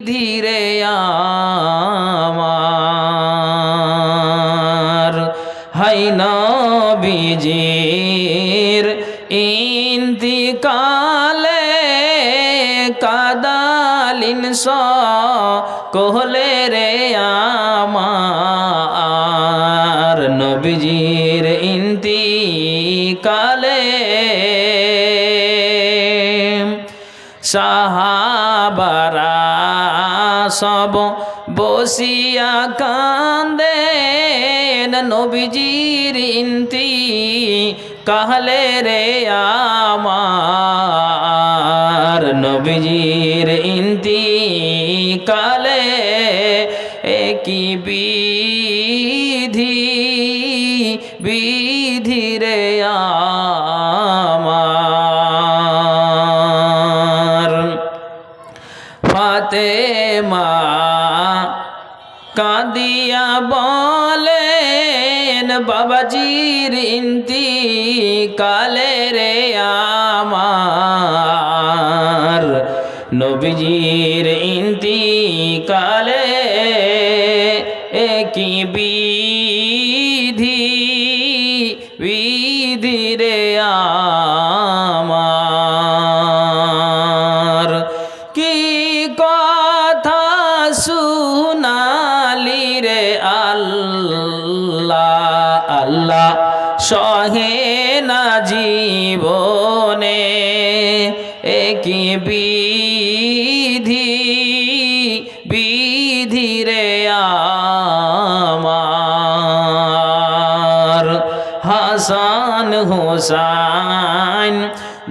ধীরে আমার হাই নবীজির ইন্তিকালে কাদালিন সকলে রে আমার নবীজির ইন্তিকালে সাহাবারা সব বসিয়া কান্দেন নবীজির ইন্তিকালে রে আমার নবীজির ইন্তিকালে কি বিধি রে আমার ফাতেমা কাঁদিয়া বলেন বাবাজির ইন্তিকালে রে আমার নবীজির ইন্তিকালে কি বিধি রে আমার কি কথা শুনালি রে আল্লাহ আল্লাহ সহে না জীবনে কি বিধি রে আমার হাসান হোসাইন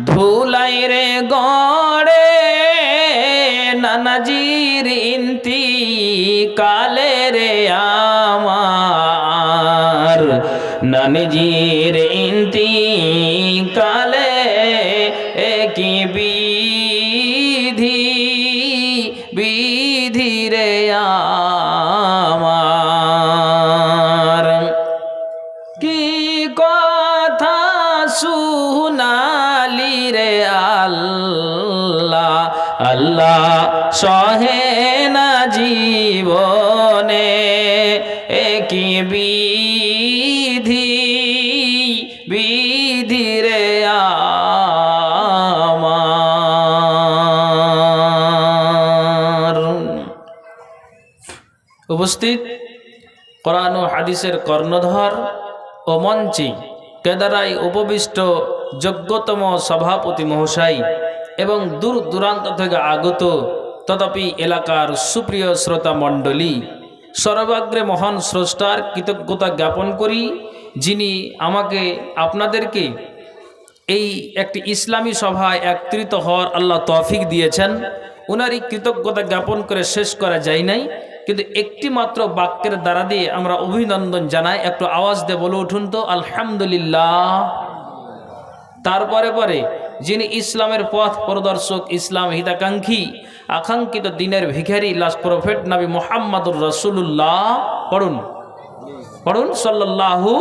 ধুলাই রে গড়ে নানাজির ইন্তিকালে রে আমার নানিজির ইন্তিকালে কি বিধি রে আমার কি কথা শুনালি রে আল্লাহ আল্লাহ সহে না জীবনে কি বিধি রে আমার উপস্থিত কোরআন ও হাদিসের কর্ণধর ও মঞ্চে কেদারায় উপবিষ্ট যোগ্যতম সভাপতি মহাশয় এবং দূর দূরান্ত থেকে আগত তথাপি এলাকার সুপ্রিয় শ্রোতা মণ্ডলী, সর্বাগ্রে মহান স্রষ্টার কৃতজ্ঞতা জ্ঞাপন করি যিনি আমাকে আপনাদেরকে এই একটি ইসলামী সভায় একত্রিত হওয়ার আল্লাহ তৌফিক দিয়েছেন। উনারই কৃতজ্ঞতা জ্ঞাপন করে শেষ করা যায় নাই, কিন্তু একটি মাত্র বাক্যের দ্বারা দিয়ে আমরা অভিনন্দন জানাই। একটু আওয়াজ দিয়ে বলে উঠুন তো আলহামদুলিল্লাহ। তারপরে পরে যিনি ইসলামের পথ প্রদর্শক, ইসলাম হিতাকাঙ্ক্ষী, আকাঙ্ক্ষিত দিনের ভিখারি, লাস্ট প্রফেট নবী মুহাম্মদুর রাসূলুল্লাহ, পড়ুন সাল্লাল্লাহু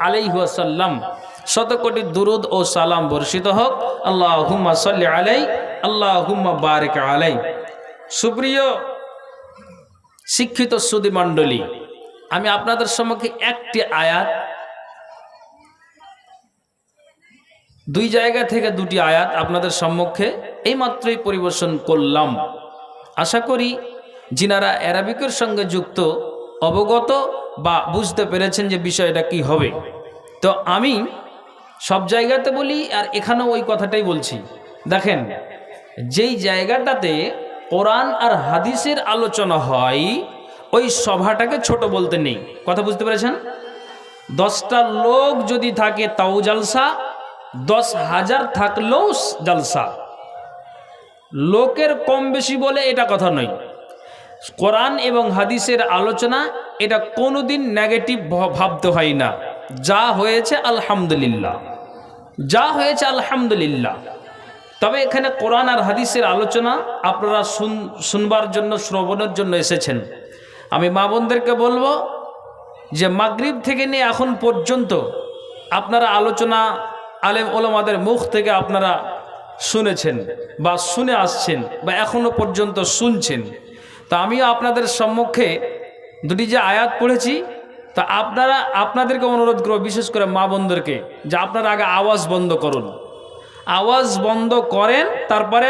আলাইহি ওয়াসাল্লাম। শত কোটি দুরুদ ও সালাম বর্ষিত হোক। আল্লাহুম্মা সাল্লি আলাই, আল্লাহুম্মা বারিক আলাই। সুপ্রিয় শিক্ষিত সুধী মণ্ডলী, আমি আপনাদের সম্মুখে একটি আয়াত, দুই জায়গা থেকে দুটি আয়াত আপনাদের সম্মুখে এইমাত্রই পরিবেশন করলাম। আশা করি যিনারা অ্যারাবিকের সঙ্গে যুক্ত, অবগত বা বুঝতে পেরেছেন যে বিষয়টা কি হবে। তো আমি সব জায়গাতে বলি আর এখানেও ওই কথাটাই বলছি। দেখেন, যেই জায়গাটাতে কোরআন আর হাদিসের আলোচনা হয় ওই সভাটাকে ছোট বলতে নেই। কথা বুঝতে পেরেছেন? 10টা লোক যদি থাকে তাও জালসা, 10,000 থাকলেও জালসা। লোকের কম বেশি বলে এটা কথা নয়। কোরআন এবং হাদিসের আলোচনা এটা কোনোদিন নেগেটিভ ভাবতে হয় না। যা হয়েছে আলহামদুলিল্লাহ, যা হয়েছে আলহামদুলিল্লাহ। তবে এখানে কোরআন আর হাদিসের আলোচনা আপনারা শুনবার জন্য, শ্রবণের জন্য এসেছেন। আমি মা বোনদেরকে বলবো যে মাগরিব থেকে নিয়ে এখন পর্যন্ত আপনারা আলোচনা আলেম ওলামাদের মুখ থেকে আপনারা শুনেছেন বা শুনে আসছেন বা এখনো পর্যন্ত শুনছেন। তো আমিও আপনাদের সম্মুখে দুটি যে আয়াত পড়েছি, তা আপনাদেরকে অনুরোধ করব, বিশেষ করে মা বোনদেরকে, যে আপনারা আগে আওয়াজ বন্ধ করুন। আওয়াজ বন্ধ করেন, তারপরে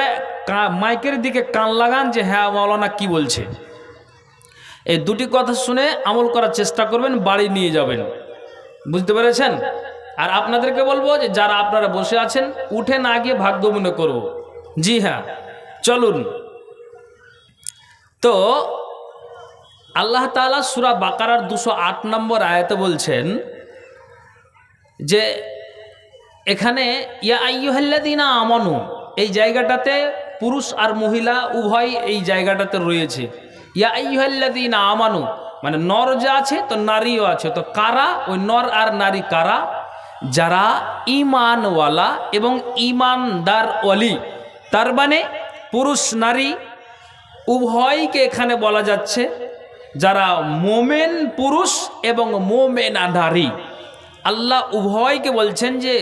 মাইকের দিকে কান লাগান যে হ্যাঁ মাওলানা কি বলছে। এই দুটি কথা শুনে আমল করার চেষ্টা করবেন, বাড়ি নিয়ে যাবেন। বুঝতে পেরেছেন? আর আপনাদেরকে বলবো যে যারা আপনারা বসে আছেন, উঠে না গিয়ে ভাগ্য মনে করব। জি হ্যাঁ, চলুন। তো আল্লাহ তাআলা সূরা বাকারার 208 নম্বর আয়াতে বলছেন যে এখানে ইয়া আইয়ুহাল্লাযীনা আমানু, এই জায়গাটাতে পুরুষ আর মহিলা উভয় এই জায়গাটাতে রয়েছে। ইয়া আইয়ুহাল্লাযীনা আমানু মানে নর যা আছে তো নারীও আছে। তো কারা ওই নর আর নারী? কারা? যারা ঈমানওয়ালা এবং ঈমানদার ওয়ালি। তার মানে পুরুষ নারী উভয়কে এখানে বলা যাচ্ছে, যারা মোমেন পুরুষ এবং মোমেনা নারী। আল্লাহ উভয়কে বলছেন যে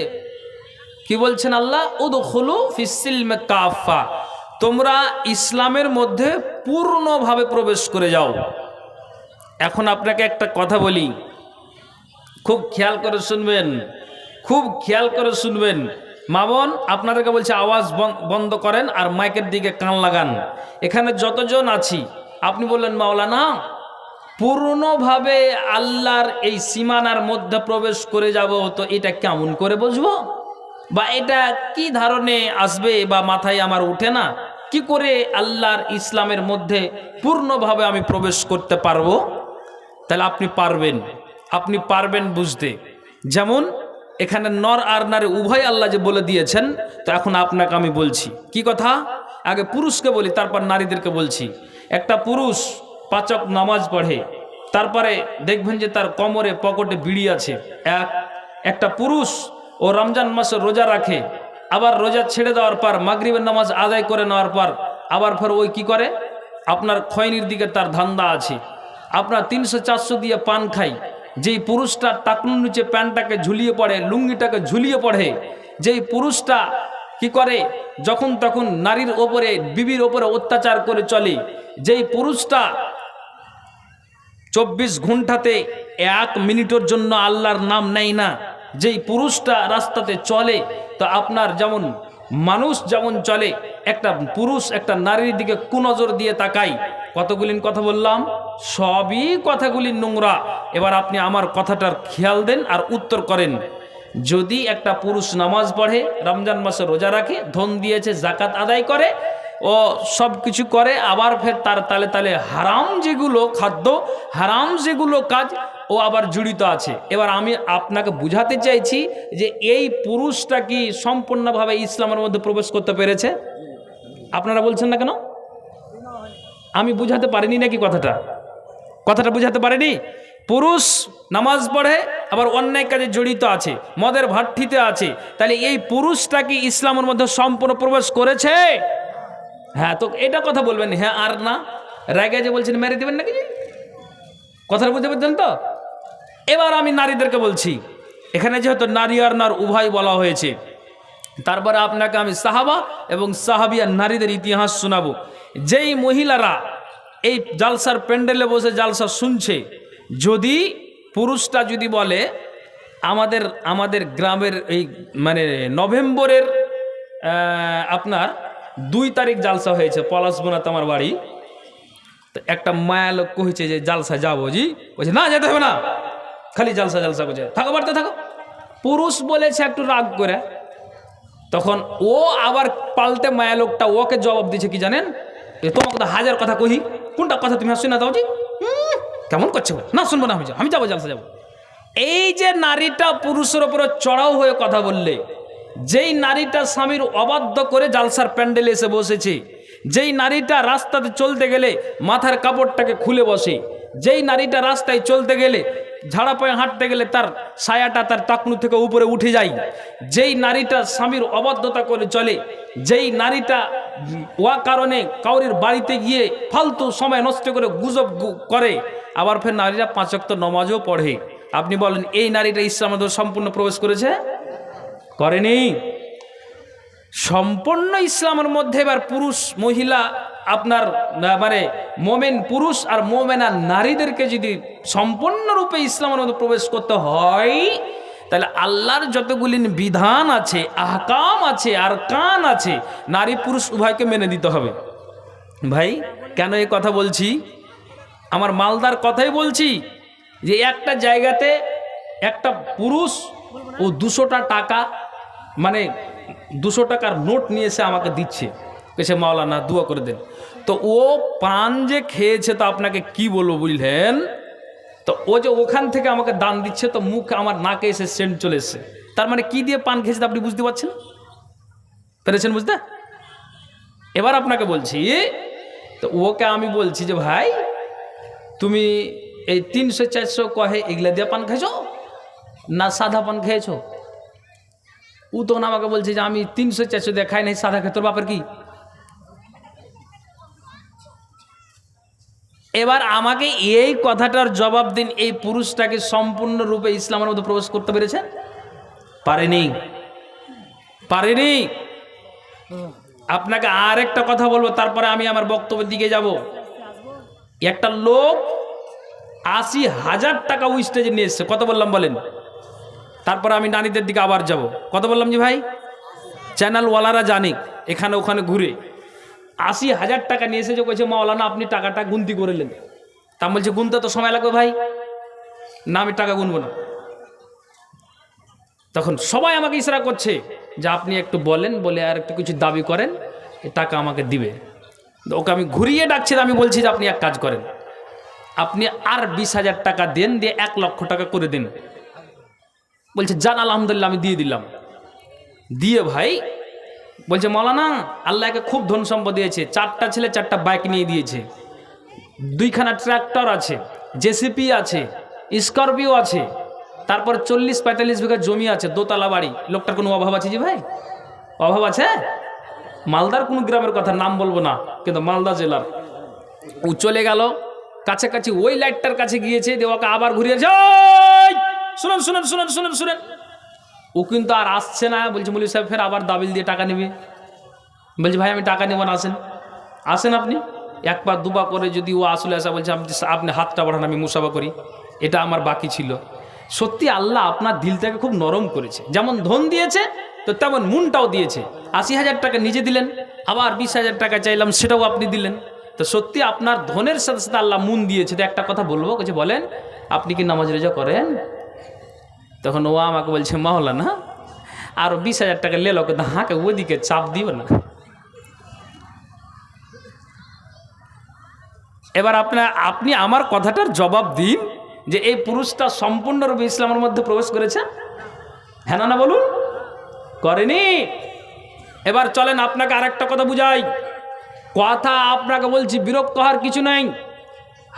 কি বলছেন আল্লাহ? উদখুলু ফিস-সিলমি কাফা, তোমরা ইসলামের মধ্যে পূর্ণভাবে প্রবেশ করে যাও। এখন আপনাকে একটা কথা বলি, খুব খেয়াল করে শুনবেন, খুব খেয়াল করে শুনবেন। মা বোন, আপনাদেরকে বলছে আওয়াজ বন্ধ করেন আর মাইকের দিকে কান লাগান। এখানে যতজন আছি, আপনি বললেন মাওলানা পূর্ণভাবে আল্লাহর এই সীমানার মধ্যে প্রবেশ করে যাব, তো এটা কেমন করে বুঝবো, বা এটা কি ধারণে আসবে, বা মাথায় আমার উঠে না, কি করে আল্লাহর ইসলামের মধ্যে পূর্ণভাবে আমি প্রবেশ করতে পারবো? তাহলে আপনি পারবেন বুঝতে। যেমন এখানে নর আর নারী উভয় আল্লাহ যে বলে দিয়েছেন, তো এখন আপনাকে আমি বলছি কি কথা। আগে পুরুষকে বলি, তারপর নারীদেরকে বলছি। একটা পুরুষ 5 ওয়াক্ত নামাজ পড়ে, তারপরে দেখবেন যে তার কোমরে পকেটে বিড়ি আছে। একটা পুরুষ ও রমজান মাসে রোজা রাখে, আবার রোজা ছেড়ে দেওয়ার পর মাগরিবের নামাজ আদায় করে নেওয়ার পর আবার ফের ওই কি করে, আপনার খৈনির দিকে তার ধান্দা আছে। আপনার 300-400 দিয়ে পান খাই। যেই পুরুষটা টাকনুর নিচে প্যান্টটাকে ঝুলিয়ে পড়ে, লুঙ্গিটাকে ঝুলিয়ে পড়ে, যেই পুরুষটা কি করে যখন তখন নারীর ওপরে, বিবির ওপরে অত্যাচার করে চলে, যেই পুরুষটা 24 ঘন্টাতে 1 মিনিটের জন্য আল্লাহর নাম নেয় না, যেই পুরুষটা রাস্তাতে চলে, তো আপনার যেমন মানুষ যেমন চলে, একটা পুরুষ একটা নারীর দিকে কুনজর দিয়ে তাকায়। কতগুলি কথা বললাম, সবই কথাগুলি নোংরা। এবার আপনি আমার কথাটার খেয়াল দেন আর উত্তর করেন। যদি একটা পুরুষ নামাজ পড়ে, রমজান মাসে রোজা রাখে, ধন দিয়েছে, জাকাত আদায় করে, ও সব কিছু করে, আবার ফের তার তালে তালে হারাম যেগুলো খাদ্য, হারাম যেগুলো কাজ, ও আবার জড়িত আছে। এবার আমি আপনাকে বুঝাতে চাইছি যে এই পুরুষটা কি সম্পূর্ণভাবে ইসলামের মধ্যে প্রবেশ করতে পেরেছে? আপনারা বলছেন না কেন? আমি বুঝাতে পারিনি নাকি কথাটা বুঝাতে পারিনি? পুরুষ নামাজ পড়ে, আবার অন্যায় কাজে জড়িত আছে, মদের ভাট্টিতে আছে, তাহলে এই পুরুষটা কি ইসলামের মধ্যে সম্পূর্ণ প্রবেশ করেছে? হ্যাঁ, তো এটা কথা বলবেন হ্যাঁ আর না। রাগে যে বলছেন মেরে দেবেন নাকি? কথাটা বুঝতে পারছেন তো? এবার আমি নারীদেরকে বলছি, এখানে যেহেতু নারী আর নর উভয় বলা হয়েছে, তারপরে আপনাকে আমি সাহাবা এবং সাহাবিয়া নারীদের ইতিহাস শোনাবো। যেই মহিলারা এই জালসার প্যান্ডেলে বসে জালসা শুনছে, যদি পুরুষটা যদি বলে আমাদের গ্রামের এই মানে নভেম্বরের আপনার 2 তারিখ জালসা হয়েছে, পলাশবোনাতে আমার বাড়ি, তো একটা মায়া লোক কইছে যে জালসা যাবো। জি বলছে না, যেতে হবে না, খালি জালসা করছে, থাকো বাড়তে থাকো। পুরুষ বলেছে একটু রাগ করে, তখন ও আবার পাল্টে মায়া লোকটা ওকে জবাব দিচ্ছে কি জানেন, তোমাকে তো 1000 কথা কহি, কোনটা কথা তুমি শুনে দাও? জি কেমন করছে, না শুনবো না, আমি যাবো জালসা যাবো। এই যে নারীটা পুরুষের উপরে চড়াও হয়ে কথা বললে, যেই নারীটা স্বামীর অবাধ্য করে জালসার প্যান্ডেলে এসে বসেছে, যেই নারীটা রাস্তাতে চলতে গেলে মাথার কাপড়টাকে খুলে বসে, যেই নারীটা রাস্তায় চলতে গেলে ঝাড়া পায়ে হাঁটতে গেলে তার ছায়াটা তার টাকনু থেকে উপরে উঠে যায়, যেই নারীটা স্বামীর অবাধ্যতা করে চলে, যেই নারীটা ওয়া কারণে কাউরির বাড়িতে গিয়ে ফালতু সময় নষ্ট করে গুজব করে, আবার ফের নারীরা 5 ওয়াক্ত নামাজও পড়ে, আপনি বলেন এই নারীটা ইসলামের সম্পূর্ণ প্রবেশ করেছে? করেনি। সম্পূর্ণ ইসলামের মধ্যে এবার পুরুষ মহিলা আপনার মানে মোমেন পুরুষ আর মোমেনা নারীদেরকে যদি সম্পূর্ণরূপে ইসলামের মধ্যে প্রবেশ করতে হয়, তাহলে আল্লাহর যতগুলি বিধান আছে, আহকাম আছে, আর কান আছে, নারী পুরুষ উভয়কে মেনে দিতে হবে। ভাই কেন এই কথা বলছি? আমার মালদার কথাই বলছি, যে একটা জায়গাতে একটা পুরুষ ও 200টা টাকা, মানে 200 টাকার নোট নিয়ে এসে আমাকে দিচ্ছে, পেছে মাওলানা দোয়া করে দেন। তো ও পান যে খেয়েছে, তো আপনাকে কি বলবো বুঝলেন? তো ও যে ওখান থেকে আমাকে দান দিচ্ছে, তো মুখ আমার নাকে এসে সেন্ট চলে এসছে, তার মানে কি দিয়ে পান খেয়েছে আপনি বুঝতে পারছেন? পেরেছেন বুঝতে? এবার আপনাকে বলছি, তো ওকে আমি বলছি যে ভাই তুমি এই 300-400 কহে এগুলা দিয়ে পান খাইছো না সাদা পান খেয়েছো? ও তখন আমাকে বলছে যে আমি 300-400 দিয়ে খাই নাই, সাদা খাই। তোর বাপের কি? এবার আমাকে এই কথাটার জবাব দিন, এই পুরুষটাকে সম্পূর্ণরূপে ইসলামের মধ্যে প্রবেশ করতে পেরেছে? পারেনি, পারেনি। আপনাকে আর একটা কথা বলবো, তারপরে আমি আমার বক্তব্যের দিকে যাব। একটা লোক 80,000 টাকা ওই স্টেজে নিয়ে এসছে, কত বললাম বলেন? তারপরে আমি নারীদের দিকে আবার যাব। কত বললাম যে ভাই? চ্যানেলওয়ালারা জানে, এখানে ওখানে ঘুরে 80,000 টাকা নিয়ে এসে যে কইছে মাওলানা আপনি টাকাটা গুনতি করলেন। তা বলছে গুনতে তো সময় লাগবে ভাই, না আমি টাকা গুনবো না। তখন সবাই আমাকে ইশারা করছে যে আপনি একটু বলেন, বলে আর একটু কিছু দাবি করেন, এ টাকা আমাকে দিবে। ওকে আমি ঘুরিয়ে ডাকছি, আমি বলছি যে আপনি এক কাজ করেন, আপনি আর 20,000 টাকা দেন, দিয়ে 1 লক্ষ টাকা করে দিন। বলছে জান আলহামদুলিল্লাহ, আমি দিয়ে দিলাম। দিয়ে ভাই বলছে মাওলানা আল্লাহকে খুব ধন সম্পদ দিয়েছে, 4টা ছেলে 4টা বাইক নিয়ে দিয়েছে, 2খানা ট্র্যাক্টর আছে, জেসিপি আছে, স্করপিও আছে, তারপর 40-45 বিঘা জমি আছে, দোতলা বাড়ি। লোকটার কোনো অভাব আছে? জি ভাই অভাব আছে? মালদার কোনো গ্রামের কথা নাম বলবো না, কিন্তু মালদা জেলার। ও চলে গেল কাছাকাছি, ওই লাইটটার কাছে গিয়েছে, দেওয়াকে আবার ঘুরিয়ে শুনেন শুনেন শুনেন শুনেন শুনেন। ও কিন্তু আর আসছে না, বলছে মৌলভী সাহেব ফের আবার দাবিল দিয়ে টাকা নেবে। বলছে ভাই আমি টাকা নেব না, আসেন আসেন আপনি। 1-2 করে যদি ও আসলে আসা, বলছে আপনি হাতটা বাড়ান, আমি মুসাফা করি, এটা আমার বাকি ছিল। সত্যি আল্লাহ আপনার দিলটাকে খুব নরম করেছে, যেমন ধন দিয়েছে তো তেমন মনটাও দিয়েছে। 80,000 টাকা নিজে দিলেন, আবার 20,000 টাকা চাইলাম, সেটাও আপনি দিলেন। তো সত্যি আপনার ধনের সাথে সাথে আল্লাহ মন দিয়েছে। তো একটা কথা বলবো, কিছু বলেন, আপনি কি নামাজ রোজা করেন? তখন ও আমাকে বলছে মাওলানা আরো 20,000 টাকা লেলো, কিন্তু হাঁকে ওদিকে চাপ দিও না। এবার আপনি আমার কথাটার জবাব দিন যে এই পুরুষটা সম্পূর্ণরূপে ইসলামের মধ্যে প্রবেশ করেছে? হ্যাঁ না বলুন, করেনি? এবার চলেন আপনাকে আরেকটা কথা বুঝাই। কথা আপনাকে বলছি, বিরক্ত হওয়ার কিছু নেই।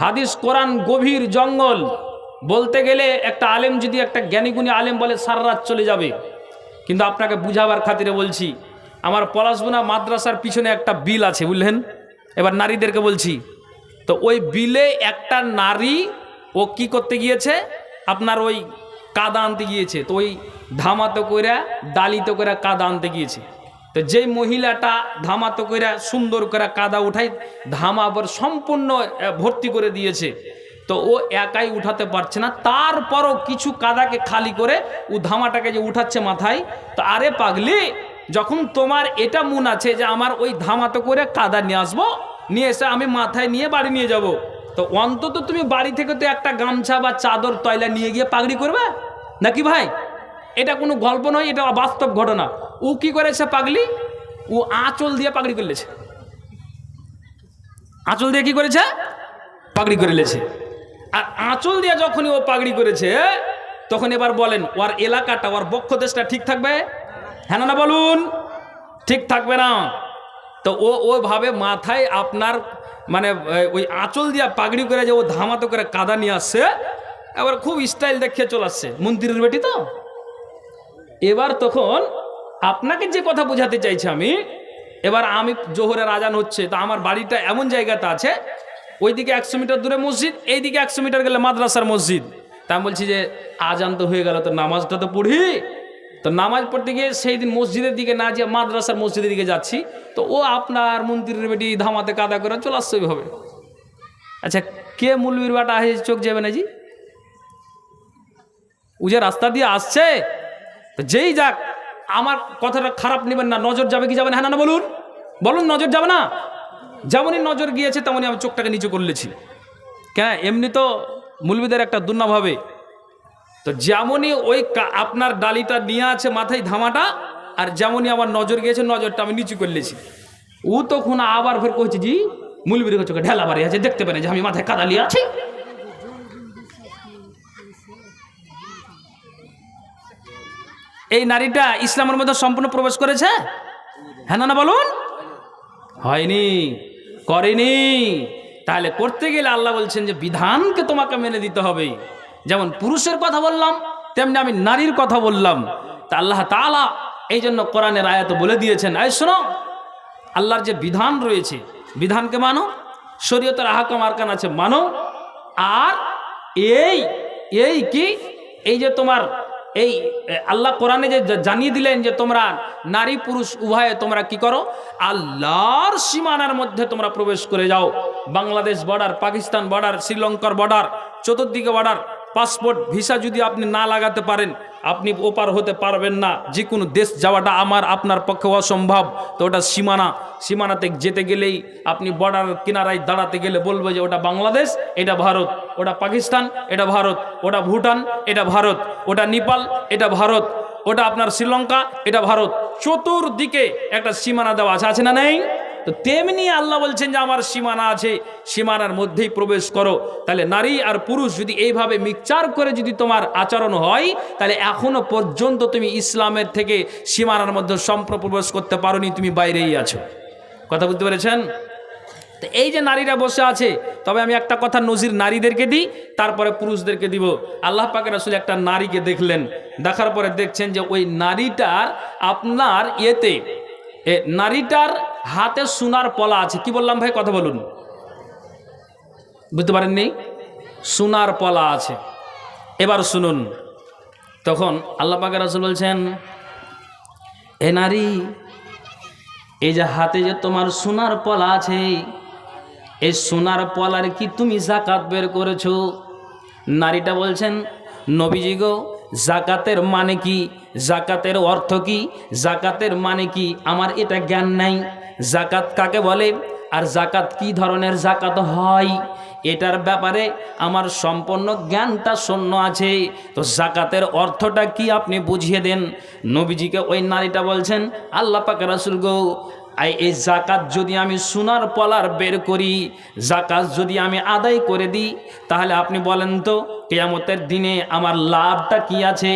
হাদিস কোরআন গভীর জঙ্গল। বলতে গেলে একটা আলেম যদি, একটা জ্ঞানীগুণী আলেম বলে সারা রাত চলে যাবে, কিন্তু আপনাকে বুঝাবার খাতিরে বলছি। আমার পলাশবোনা মাদ্রাসার পিছনে একটা বিল আছে, বুঝলেন? এবার নারীদেরকে বলছি, তো ওই বিলে একটা নারী ও কি করতে গিয়েছে, আপনার ওই কাদা আনতে গিয়েছে। তো ওই ধামাতো কইরা ডালিতে করে কাদা আনতে গিয়েছে। তো যেই মহিলাটা ধামাতো কইরা সুন্দর করে কাদা উঠাই, ধামা আবার সম্পূর্ণ ভর্তি করে দিয়েছে। তো ও একাই উঠাতে পারছে না, তারপরও কিছু কাদাকে খালি করে ও ধামাটাকে যে উঠাচ্ছে মাথায়। তো আরে পাগলি, যখন তোমার এটা মন আছে যে আমার ওই ধামাতো করে কাদা নিয়ে আসবো, নিয়ে এসে আমি মাথায় নিয়ে বাড়ি নিয়ে যাব, তো অন্তত তুমি বাড়ি থেকে তো একটা গামছা বা চাদর তয়লা নিয়ে গিয়ে পাগড়ি করবে নাকি ভাই? এটা কোনো গল্প নয়, এটা বাস্তব ঘটনা। ও কি করেছে পাগলি, ও আঁচল দিয়ে পাগড়ি করলেছে। আঁচল দিয়ে কি করেছে? পাগড়ি করে লেছে। আর আঁচল দিয়ে যখনই ও পাগড়ি করেছে, তখন এবার বলেন ওর এলাকাটা, ওর বক্ষ দেশটা ঠিক থাকবে? হ্যাঁ না বলুন, ঠিক থাকবে না। তো ওভাবে মাথায় আপনার মানে ওই আঁচল দিয়া পাগড়ি করে যে ও ধামাতো করে কাদা নিয়ে আসছে, এবার খুব স্টাইল দেখিয়ে চলে আসছে, মন্ত্রীর বেটি তো। এবার তখন আপনাকে যে কথা বোঝাতে চাইছি আমি, এবার আমি জোহরের আজান হচ্ছে, তো আমার বাড়িটা এমন জায়গাতে আছে, ওইদিকে 100 মিটার দূরে মসজিদ, এইদিকে 100 মিটার গেলে মাদ্রাসার মসজিদ। তা আমি বলছি যে আজান তো হয়ে গেল, তো নামাজটা তো পড়ি। তো তো নামাজ পড়তে গিয়ে সেই দিন মসজিদের দিকে না যে মাদ্রাসার মসজিদের দিকে যাচ্ছি, তো ও আপনার মন্ত্রীর বেটি ধামাতে কাদা করে চলে আসছে ওইভাবে। আচ্ছা, কে মুলবির বাটা আছে চোখ যাবে না জি? ও যে রাস্তা দিয়ে আসছে, তো যেই যাক, আমার কথাটা খারাপ নেবেন না, নজর যাবে কি যাবে না? হ্যাঁ না বলুন, বলুন নজর যাবে না? যেমনই নজর গিয়েছে তেমনই আমি চোখটাকে নিচু করলেছি। কেন, এমনি তো মুলবিদের একটা দুর্নাম হবে। তো যেমনই ওই আপনার ডালিটা নিয়ে আছে মাথায় ধামাটা, আর যেমনই আমার নজর গিয়েছে নজরটা আমি নিচু করলেছি। ও তখন আবার ফের কইছে জি মুলবির চোখে ঢেলা বাড়ি আছে, দেখতে পারে যে আমি মাথায় কাদা নিয়ে আছি। এই নারীটা ইসলামের মধ্যে সম্পূর্ণ প্রবেশ করেছে? হ্যাঁ না বলুন? হয়নি, করেনি। তাহলে করতে গেলে আল্লাহ বলছেন যে বিধানকে তোমাকে মেনে দিতে হবে। যেমন পুরুষের কথা বললাম, তেমনি আমি নারীর কথা বললাম। তা আল্লাহ তাআলা এই জন্য কোরআনের আয়াত বলে দিয়েছেন, এই শোনো, আল্লাহর যে বিধান রয়েছে বিধানকে মানো, শরীয়তের আহকাম আরকান আছে মানো। আর এই কি, এই যে তোমার এই আল্লাহ কোরআনে যে জানিয়ে দিলেন যে তোমরা নারী পুরুষ উভয়ে তোমরা কি করো, আল্লাহর সীমানার মধ্যে তোমরা প্রবেশ করে যাও। বাংলাদেশ বর্ডার, পাকিস্তান বর্ডার, শ্রীলঙ্কার বর্ডার, চতুর্দিকে বর্ডার, পাসপোর্ট ভিসা যদি আপনি না লাগাতে পারেন আপনি ওপার হতে পারবেন না। যে কোনো দেশ যাওয়াটা আমার আপনার পক্ষে অসম্ভব। তো ওটা সীমানাতে যেতে গেলেই আপনি বর্ডার কিনারায় দাঁড়াতে গেলে বলবো যে ওটা বাংলাদেশ, এটা ভারত, ওটা পাকিস্তান, এটা ভারত, ওটা ভুটান, এটা ভারত, ওটা নেপাল, এটা ভারত, ওটা আপনার শ্রীলঙ্কা, এটা ভারত। চতুর্দিকে একটা সীমানা দেওয়া আছে না নেই? তো তেমনি আল্লাহ বলছেন যে আমার সীমানা আছে, সীমানার মধ্যেই প্রবেশ করো। তাহলে নারী আর পুরুষ যদি এইভাবে মিক্সচার করে যদি তোমার আচরণ হয়, তাহলে এখনো পর্যন্ত তুমি ইসলামের থেকে সীমানার মধ্যে সম্পূর্ণ প্রবেশ করতে পারোনি, তুমি বাইরেই আছো। কথা বুঝতে পেরেছেন? তো এই যে নারীরা বসে আছে, তবে আমি একটা কথা নজির নারীদেরকে দিই, তারপরে পুরুষদেরকে দিব। আল্লাহ পাকের রাসূল একটা নারীকে দেখলেন, দেখার পরে দেখছেন যে ওই নারীটার আপনার নারীটার হাতে সোনার পলা আছে। কি বললাম ভাই, কথা বলুন, বুঝতে পারেননি? সোনার পলা আছে। এবার শুনুন, তখন আল্লাহ পাকের রাসূল বলছেন, এ নারী, এই যে হাতে যে তোমার সোনার পলা আছে, এই সোনার পলার কি তুমি যাকাত বের করেছো? নারীটা বলছেন, নবীজি গো, জাকাতের মানে কি, জাকাতের অর্থ কি, জাকাতের মানে কি আমার এটা জ্ঞান নাই। জাকাত কাকে বলে আর জাকাত কি ধরনের জাকাত হয় এটার ব্যাপারে আমার সম্পূর্ণ জ্ঞানটা শূন্য আছে। তো জাকাতের অর্থটা কি আপনি বুঝিয়ে দেন। নবীজিকে ওই নারীটা বলছেন, আল্লাহ পাক রাসূল গো, এই জাকাত যদি আমি সোনার পলার বের করি, জাকাত যদি আমি আদায় করে দিই, তাহলে আপনি বলেন তো কিয়ামতের দিনে আমার লাভটা কি আছে?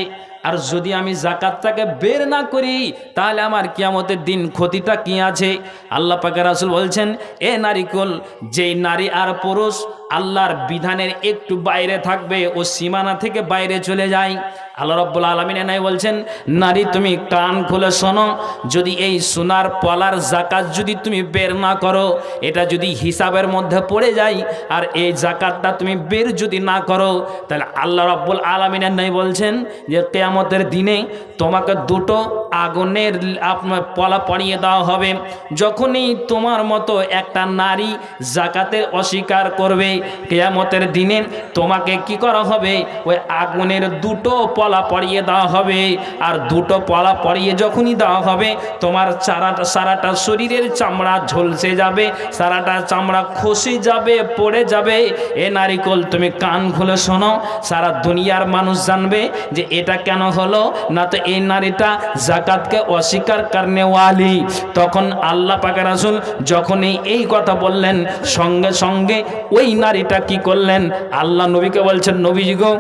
আর যদি আমি জাকাতটাকে বের না করি, তাহলে আমার কিয়ামতের দিন ক্ষতিটা কি আছে? আল্লাহ পাকের রাসূল বলছেন, এ নারীকুল, যেই নারী আর পুরুষ আল্লাহর বিধানের একটু বাইরে থাকবে, ও সীমানা থেকে বাইরে চলে যায়। আল্লাহ রাব্বুল আলামিন নাই বলছেন, নারী তুমি কান খুলে শোনো, যদি এই সোনার পলার জাকাত যদি তুমি বের না করো, এটা যদি হিসাবের মধ্যে পড়ে যায়, আর এই জাকাতটা তুমি বের যদি না করো, তাহলে আল্লাহ রাব্বুল আলামিন নাই বলছেন যে কিয়ামতের দিনে তোমাকে দুটো আগুনের আপনার পলা পরিয়ে দেওয়া হবে। যখনই তোমার মতো একটা নারী জাকাতের অস্বীকার করবে, কিয়ামতের দিনে তোমাকে কি করা হবে, ওই আগুনের দুটো পলা পরিয়ে দেওয়া হবে। আর দুটো পলা পরিয়ে যখনই দেওয়া হবে, তোমার সারাটা শরীরের চামড়া ঝলসে যাবে, সারাটা চামড়া খসে যাবে, পড়ে যাবে। এ নারীকুল, তুমি কান খুলে শোনো, সারা দুনিয়ার মানুষ জানবে যে এটা কেন হলো, না তো এই নারীটা জাকাতকে অস্বীকার করনে ওয়ালি। তখন আল্লাহ পাকের রাসূল যখনই এই কথা বললেন, সঙ্গে সঙ্গে ওই নারীটা কি করলেন, আল্লাহ নবীকে বলছেন, নবীজি গো,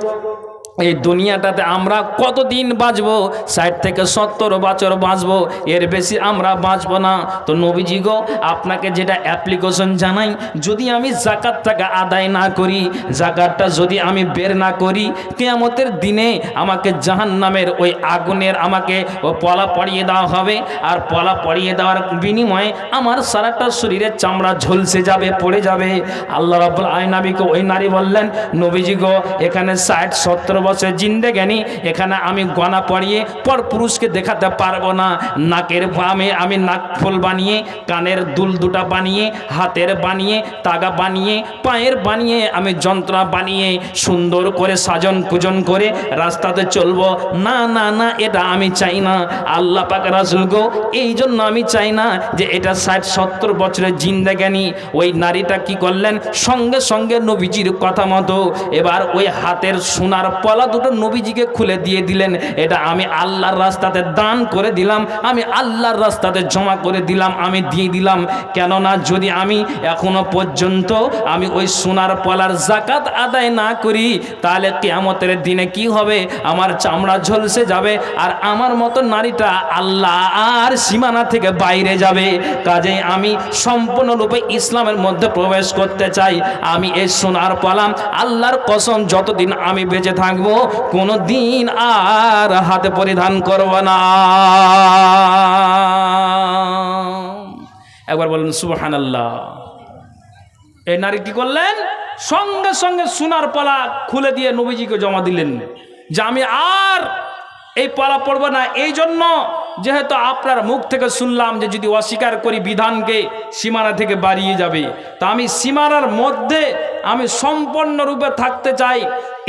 এই দুনিয়াটাতে আমরা কতদিন বাঁচবো? 60 থেকে 70 বছর বাঁচবো, এর বেশি আমরা বাঁচবো না। তো নবীজি গো, আপনাকে যেটা অ্যাপ্লিকেশন জানাই, যদি আমি জাকাতটাকে আদায় না করি, জাকাতটা যদি আমি বের না করি, কিয়ামতের দিনে আমাকে জাহান্নামের ওই আগুনের আমাকে ও পলা পরিয়ে দেওয়া হবে। আর পলা পরিয়ে দেওয়ার বিনিময়ে আমার সারাটা শরীরের চামড়া ঝলসে যাবে, পড়ে যাবে। আল্লাহ রাব্বুল আলামিন ওই নারী বললেন, নবীজি গো, এখানে 60-70 বছরের জিন্দেগানি এখানে আমি গনা পড়িয়ে পর পুরুষকে দেখাতে পারবো না। নাকের ফামে আমি নাক ফুল বানিয়ে, কানের দুল দুটা বানিয়ে, হাতের বানিয়ে, তাগা বানিয়ে, পায়ের বানিয়ে, আমি যন্ত্রণা বানিয়ে সুন্দর করে সাজন পূজন করে রাস্তাতে চলবো। না না না, এটা আমি চাই না। আল্লাহ পাক রাসূল গো, এই জন্য আমি চাই না যে এটা 60-70 বছরের জিন্দেগানি। ওই নারীটা কি করলেন, সঙ্গে সঙ্গে নবীজির কথা মতো এবার ওই হাতের সোনার পলা দুটো নবীজিকে খুলে দিয়ে দিলেন। এটা আমি আল্লাহর রাস্তাতে দান করে দিলাম, আমি আল্লাহর রাস্তাতে জমা করে দিলাম, আমি দিয়ে দিলাম। কেননা যদি আমি এখনো পর্যন্ত আমি ওই সোনার পলার যাকাত আদায় না করি, তাহলে কিয়ামতের দিনে কি হবে, আমার চামড়া ঝলসে যাবে, আর আমার মতো নারীটা আল্লাহ আর সীমানা থেকে বাইরে যাবে। কাজেই আমি সম্পূর্ণরূপে ইসলামের মধ্যে প্রবেশ করতে চাই। আমি এই সোনার পলা আল্লাহর কসম যতদিন আমি বেঁচে থাকবো কোনো দিন আর হাতে পরিধান করব না। একবার বলুন সুবহানাল্লাহ। এই নারী কি করলেন, সঙ্গে সঙ্গে সোনার পলা খুলে দিয়ে নবীজিকে জমা দিলেন যে আমি আর এই পলা পড়ব না। এই জন্য যেহেতু আপনার মুখ থেকে শুনলাম যে যদি অস্বীকার করি বিধানকে সীমানা থেকে বাড়িয়ে যাবে, তা আমি সীমানার মধ্যে আমি সম্পূর্ণরূপে থাকতে চাই।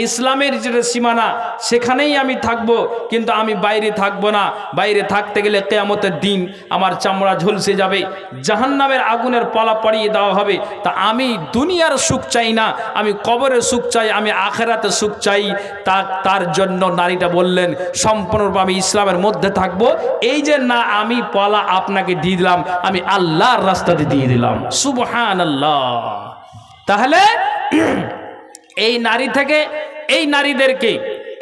ইসলামের যেটা সীমানা সেখানেই আমি থাকব, কিন্তু আমি বাইরে থাকব না। বাইরে থাকতে গেলে কিয়ামতের দিন আমার চামড়া ঝলসে যাবে, জাহান্নামের আগুনের পলা পড়িয়ে দেওয়া হবে। তা আমি দুনিয়ার সুখ চাই না, আমি কবরের সুখ চাই, আমি আখেরাতে সুখ চাই। তার জন্য নারীটা বললেন সম্পূর্ণরূপে আমি ইসলামের মধ্যে থাকব। এই যে না আমি পলা আপনাকে দিয়ে দিলাম, আমি আল্লাহর রাস্তাতে দিয়ে দিলাম। সুবহানাল্লাহ। তাহলে এই নারী থেকে, এই নারীদেরকে,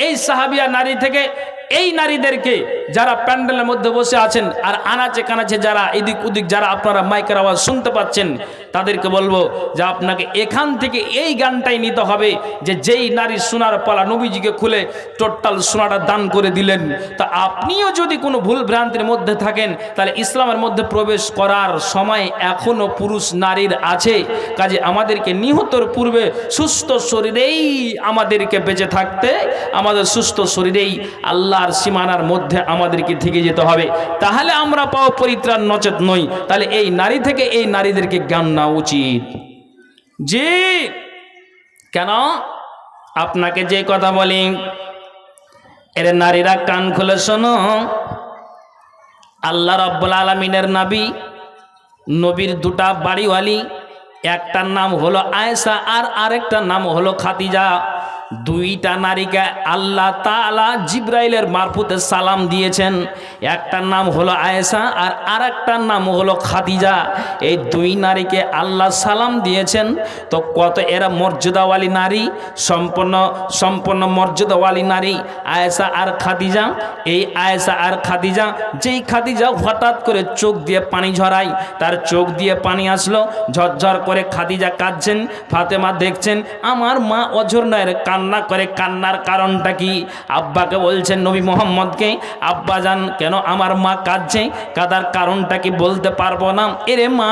এই সাহাবিয়া নারী থেকে এই নারীদেরকে যারা প্যান্ডেলের মধ্যে বসে আছেন আর আনাচে কানাচে যারা এদিক ওদিক যারা আপনারা মাইকের আওয়াজ শুনতে পাচ্ছেন, তাদেরকে বলবো যে আপনাকে এখান থেকে এই গানটাই নিতে হবে যে যেই নারী সোনার পলা নবীজিকে খুলে টোটাল সোনাটা দান করে দিলেন, তা আপনিও যদি কোনো ভুল ভ্রান্তির মধ্যে থাকেন তাহলে ইসলামের মধ্যে প্রবেশ করার সময় এখনো পুরুষ নারীর আছে। কাজে আমাদেরকে নিহতর পূর্বে সুস্থ শরীরেই আমাদেরকে বেঁচে থাকতে, আমাদের সুস্থ শরীরেই আল্লাহর সীমানার মধ্যে আমাদেরকে থেকে যেতে হবে। তাহলে আমরা পাও পরিত্রাণ, নচেত নই। তাহলে এই নারী থেকে এই নারীদেরকে জ্ঞান নেওয়া উচিত। জি, কেন আপনাকে যে কথা বলি, এর নারীরা কান খুলে শোনো। আল্লাহ রাব্বুল আলামিনের নবী, নবীর দুটা বাড়িওয়ালি, একটার নাম হলো আয়েশা আর আরেকটার নাম হলো খাদিজা। দুইটা নারীকে আল্লাহ তাআলা জিবরাইলের মারফতে সালাম দিয়েছেন। একটার নাম হলো আয়েশা আর আরেকটার নাম হলো খাদিজা। এই দুই নারীকে আল্লাহ সালাম দিয়েছেন। তো কত এরা মর্যাদাওয়ালী নারী, সম্পূর্ণ মর্যাদাওয়ালী নারী আয়েশা আর খাদিজা। এই আয়েশা আর খাদিজা, যেই খাদিজা হঠাৎ করে চোখ দিয়ে পানি ঝরায়, তার চোখ দিয়ে পানি আসলো, ঝরঝর করে খাদিজা কাঁদছেন। ফাতেমা দেখছেন আমার মা অঝর নয়ের কান্না করে, কান্নার কারণটা কি? আব্বাকে বলছেন নবী মোহাম্মদকে, আব্বা জান কেন আমার মা কাঁদছে, কাঁদার কারণটা কি বলতে পারবো না? এরে মা,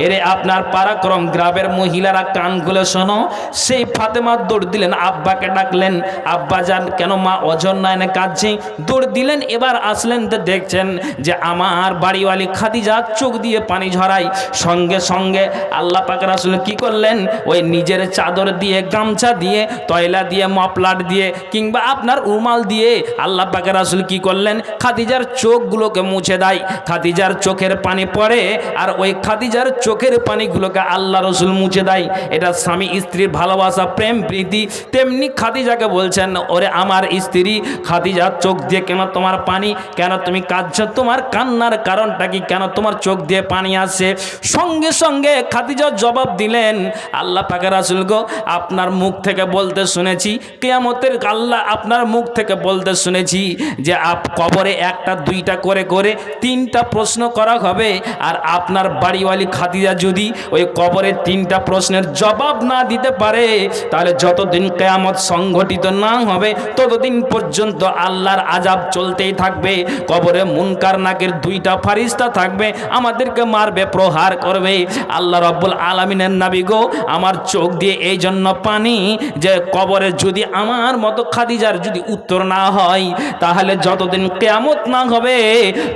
এরে আপনার পারাক্রম গ্রামের মহিলারা কান খুলে শোনো। সেই ফাতেমা দৌড় দিলেন, আব্বাকে ডাকলেন, আব্বা জান কেন মা অঝর নয়নে কাঁদছে, দৌড় দিলেন। এবার আসলেন তো দেখছেন যে আমার বাড়িওয়ালি খাদিজা চোখ দিয়ে পানি ঝরায়। সঙ্গে সঙ্গে আল্লাহ পাক রাসূল কি করলেন, ওই নিজের চাদর দিয়ে, গামছা দিয়ে, তয়লা দিয়ে, মফলার দিয়ে কিংবা আপনার রুমাল দিয়ে আল্লাহ পাক রাসূল কি করলেন, খাদিজার চোখগুলোকে মুছে দেয়। খাদিজার চোখের পানি পড়ে আর ওই খাদিজার চোখের পানিগুলোকে আল্লাহ রসুল মুছে দেয়। এটা স্বামী স্ত্রীর ভালোবাসা, প্রেম, প্রীতি। তেমনি খাদিজাকে বলছেন, ওরে আমার স্ত্রী খাদিজার চোখ দিয়ে কেন তোমার পানি, কেন তুমি কাঁদছো, তোমার কান্নার কারণটা কি, কেন তোমার চোখ দিয়ে পানি আসে? সঙ্গে সঙ্গে খাদিজা জবাব দিলেন, আল্লাহ পাক রাসূল গো, আপনার মুখ থেকে বলতে শুনেছি, কিয়ামতের আল্লাহ আপনার মুখ থেকে বলতে শুনেছি যে কবরে একটা দুইটা করে করে 3টা প্রশ্ন করা হবে। আর আপনার বাড়িওয়ালি খাদিজা যদি ওই কবরে 3টা প্রশ্নের জবাব না দিতে পারে, তাহলে যতদিন কিয়ামত সংঘটিত না হবে ততদিন পর্যন্ত আল্লাহর আযাব চলতেই থাকবে। কবরে মুনকার নাকির 2টা ফারিস্তা থাকবে, আমাদেরকে মারবে, প্রহার করবে। আল্লাহ রাব্বুল আলামিনের নবী গো, আমার চোখ দিয়ে এই জন্য পানি যে কবর কবরে যদি আমার মতো খাদিজার যদি উত্তর না হয়, তাহলে যতদিন কিয়ামত না হবে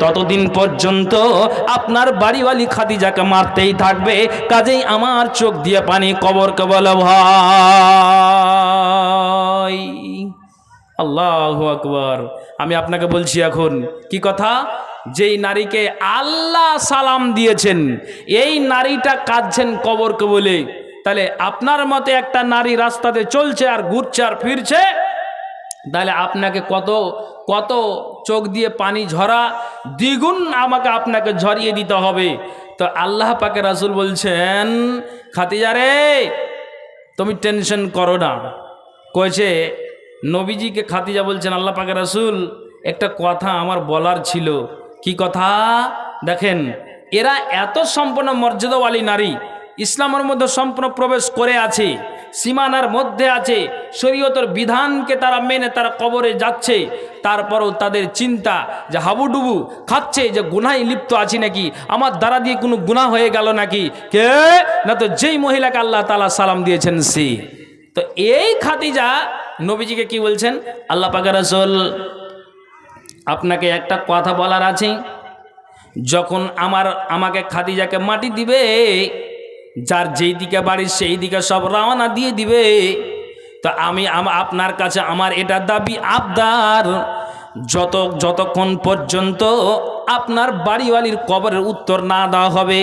ততদিন পর্যন্ত আপনার বাড়িওয়ালি খাদিজাকে মারতেই থাকবে। কাজেই আমার চোখ দিয়ে পানি কবরকে বলে ভয়। আল্লাহু আকবার। আমি আপনাকে বলছি এখন কি কথা, যেই নারীকে আল্লাহ সালাম দিয়েছেন এই নারীটা কাঁদছেন কবরকে বলে, তাহলে আপনার মতে একটা নারী রাস্তাতে চলছে আর ঘুরছে আর ফিরছে, তাহলে আপনাকে কত কত চোখ দিয়ে পানি ঝরা দ্বিগুণ আপনাকে ঝরিয়ে দিতে হবে। তো আল্লাহ পাকে রাসূল বলছেন, খাদিজা রে তুমি টেনশন করো না। কয়েছে নবীজিকে খাদিজা বলছেন, আল্লাহ পাকে রাসূল একটা কথা আমার বলার ছিল। কি কথা? দেখেন, এরা এত সম্পূর্ণ মর্যাদাওয়ালী নারী, ইসলামের মধ্যে সম্পূর্ণ প্রবেশ করে আছে, সীমানার মধ্যে আছে, শরীয়তের বিধানকে তারা মেনে তারা কবরে যাচ্ছে, তারপরও তাদের চিন্তা যে হাবুডুবু খাচ্ছে যে গুনাহে লিপ্ত আছি নাকি, আমার দ্বারা দিয়ে কোনো গুনাহ হয়ে গেল নাকি, কে না তো যেই মহিলাকে আল্লাহ তাআলা সালাম দিয়েছেন সে। তো এই খাদিজা নবীজিকে কি বলছেন, আল্লাহ পাকের রাসূল আপনাকে একটা কথা বলার আছে, যখন আমাকে খাদিজাকে মাটি দিবে, যার যেই দিকে বাড়ি সেই দিকে সব রওনা দিয়ে দিবে, তো আমি আপনার কাছে আমার এটা দাবি আবদার, যতক্ষণ পর্যন্ত আপনার বাড়িওয়ালির কবরের উত্তর না দেওয়া হবে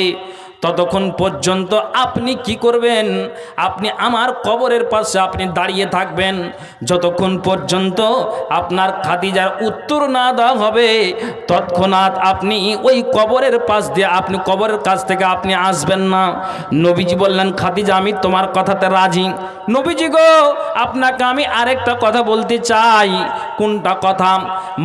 ততক্ষণ পর্যন্ত আপনি কি করবেন, আপনি আমার কবরের পাশে আপনি দাঁড়িয়ে থাকবেন। যতক্ষণ পর্যন্ত আপনার খাদিজার উত্তর না দেওয়া হবে তৎক্ষণাৎ আপনি ওই কবরের পাশ দিয়ে আপনি কবরের কাছ থেকে আপনি আসবেন না। নবীজি বললেন, খাদিজা আমি তোমার কথাতে রাজি। নবীজি গো, আপনাকে আমি আরেকটা কথা বলতে চাই। কোনটা কথা?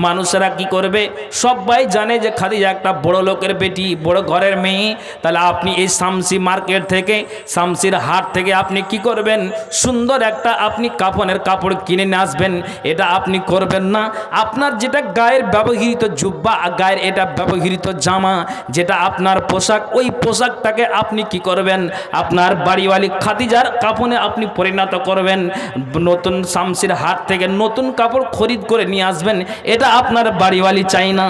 মানুষেরা কি করবে, সবাই জানে যে খাদিজা একটা বড় লোকের বেটি, বড় ঘরের মেয়ে, তাহলে আপনি এই শামসি মার্কেট থেকে, শামসির হাট থেকে আপনি কি করবেন, সুন্দর একটা আপনি কাফনের কাপড় কিনে নিয়ে আসবেন। এটা আপনি করবেন না। আপনার যেটা গায়ের ব্যবহৃত জুব্বা, গায়ের এটা ব্যবহৃত জামা, যেটা আপনার পোশাক, ওই পোশাকটাকে আপনি কি করবেন, আপনার বাড়িওয়ালি খাদিজার কাফনে আপনি পরিণত করবেন। নতুন শামসির হাট থেকে নতুন কাপড় খরিদ করে নিয়ে আসবেন। এটা আপনার বাড়িওয়ালি চাই না।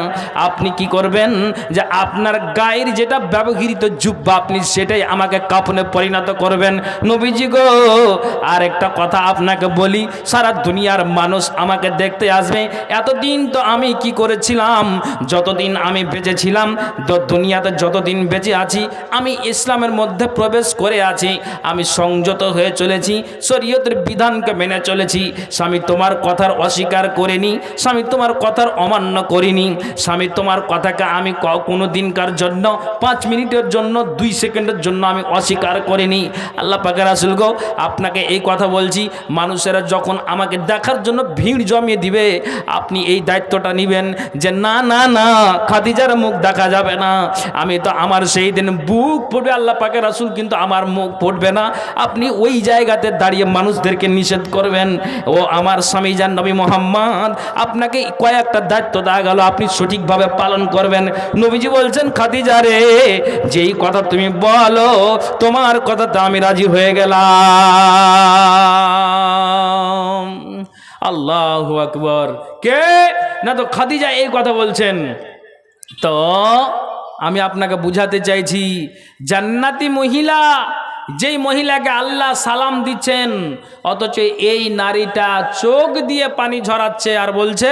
আপনি কি করবেন, যে আপনার গায়ের যেটা ব্যবহৃত জুব্বা আপনি সেটাই আমাকে কাফনে পরিণত করবেন। নবীজি গো, আর একটা কথা আপনাকে বলি, সারা দুনিয়ার মানুষ আমাকে দেখতে আসবে। এতদিন তো আমি কি করেছিলাম, যতদিন আমি বেঁচে ছিলাম, দুনিয়াতে যতদিন বেঁচে আছি, আমি ইসলামের মধ্যে প্রবেশ করে আছি, আমি সংযত হয়ে চলেছি, শরীয়তের বিধানকে মেনে চলেছি। স্বামী তোমার কথার অস্বীকার করিনি, স্বামী তোমার কথার অমান্য করিনি, স্বামী তোমার কথাকে আমি কোনো দিনকার জন্য 5 মিনিটের জন্য 2 সেকেন্ডের জন্য আমি অস্বীকার করিনি। আল্লাহ পাকের রাসূল গো, আপনাকে এই কথা বলছি, মানুষেরা যখন আমাকে দেখার জন্য ভিড় জমিয়ে দিবে, আপনি এই দায়িত্বটা নেবেন যে না না না, খাদিজার মুখ দেখা যাবে না। আমি তো আমার সেই দিন বুক পড়বে, আল্লাহ পাকের রাসূল কিন্তু আমার মুখ পড়বে না। আপনি ওই জায়গাতে দাঁড়িয়ে মানুষদেরকে নিষেধ করবেন, ও আমার স্বামী জান নবী মুহাম্মদ, আপনাকে কয়েকটা দায়িত্ব দেওয়া গেল, আপনি সঠিকভাবে পালন করবেন। নবীজি বলছেন, খাদিজা রে, যেই কথা তুমি বলো তোমার কথাতে আমি রাজি হয়ে গেলাম। আল্লাহু আকবার। কে না তো খাদিজা এই কথা বলছেন। তো আমি আপনাকে বুঝাতে চাইছি, জান্নাতি মহিলা, যেই মহিলাকে আল্লাহ সালাম দিচ্ছেন, অথচ এই নারীটা চোখ দিয়ে পানি ঝরাচ্ছে আর বলছে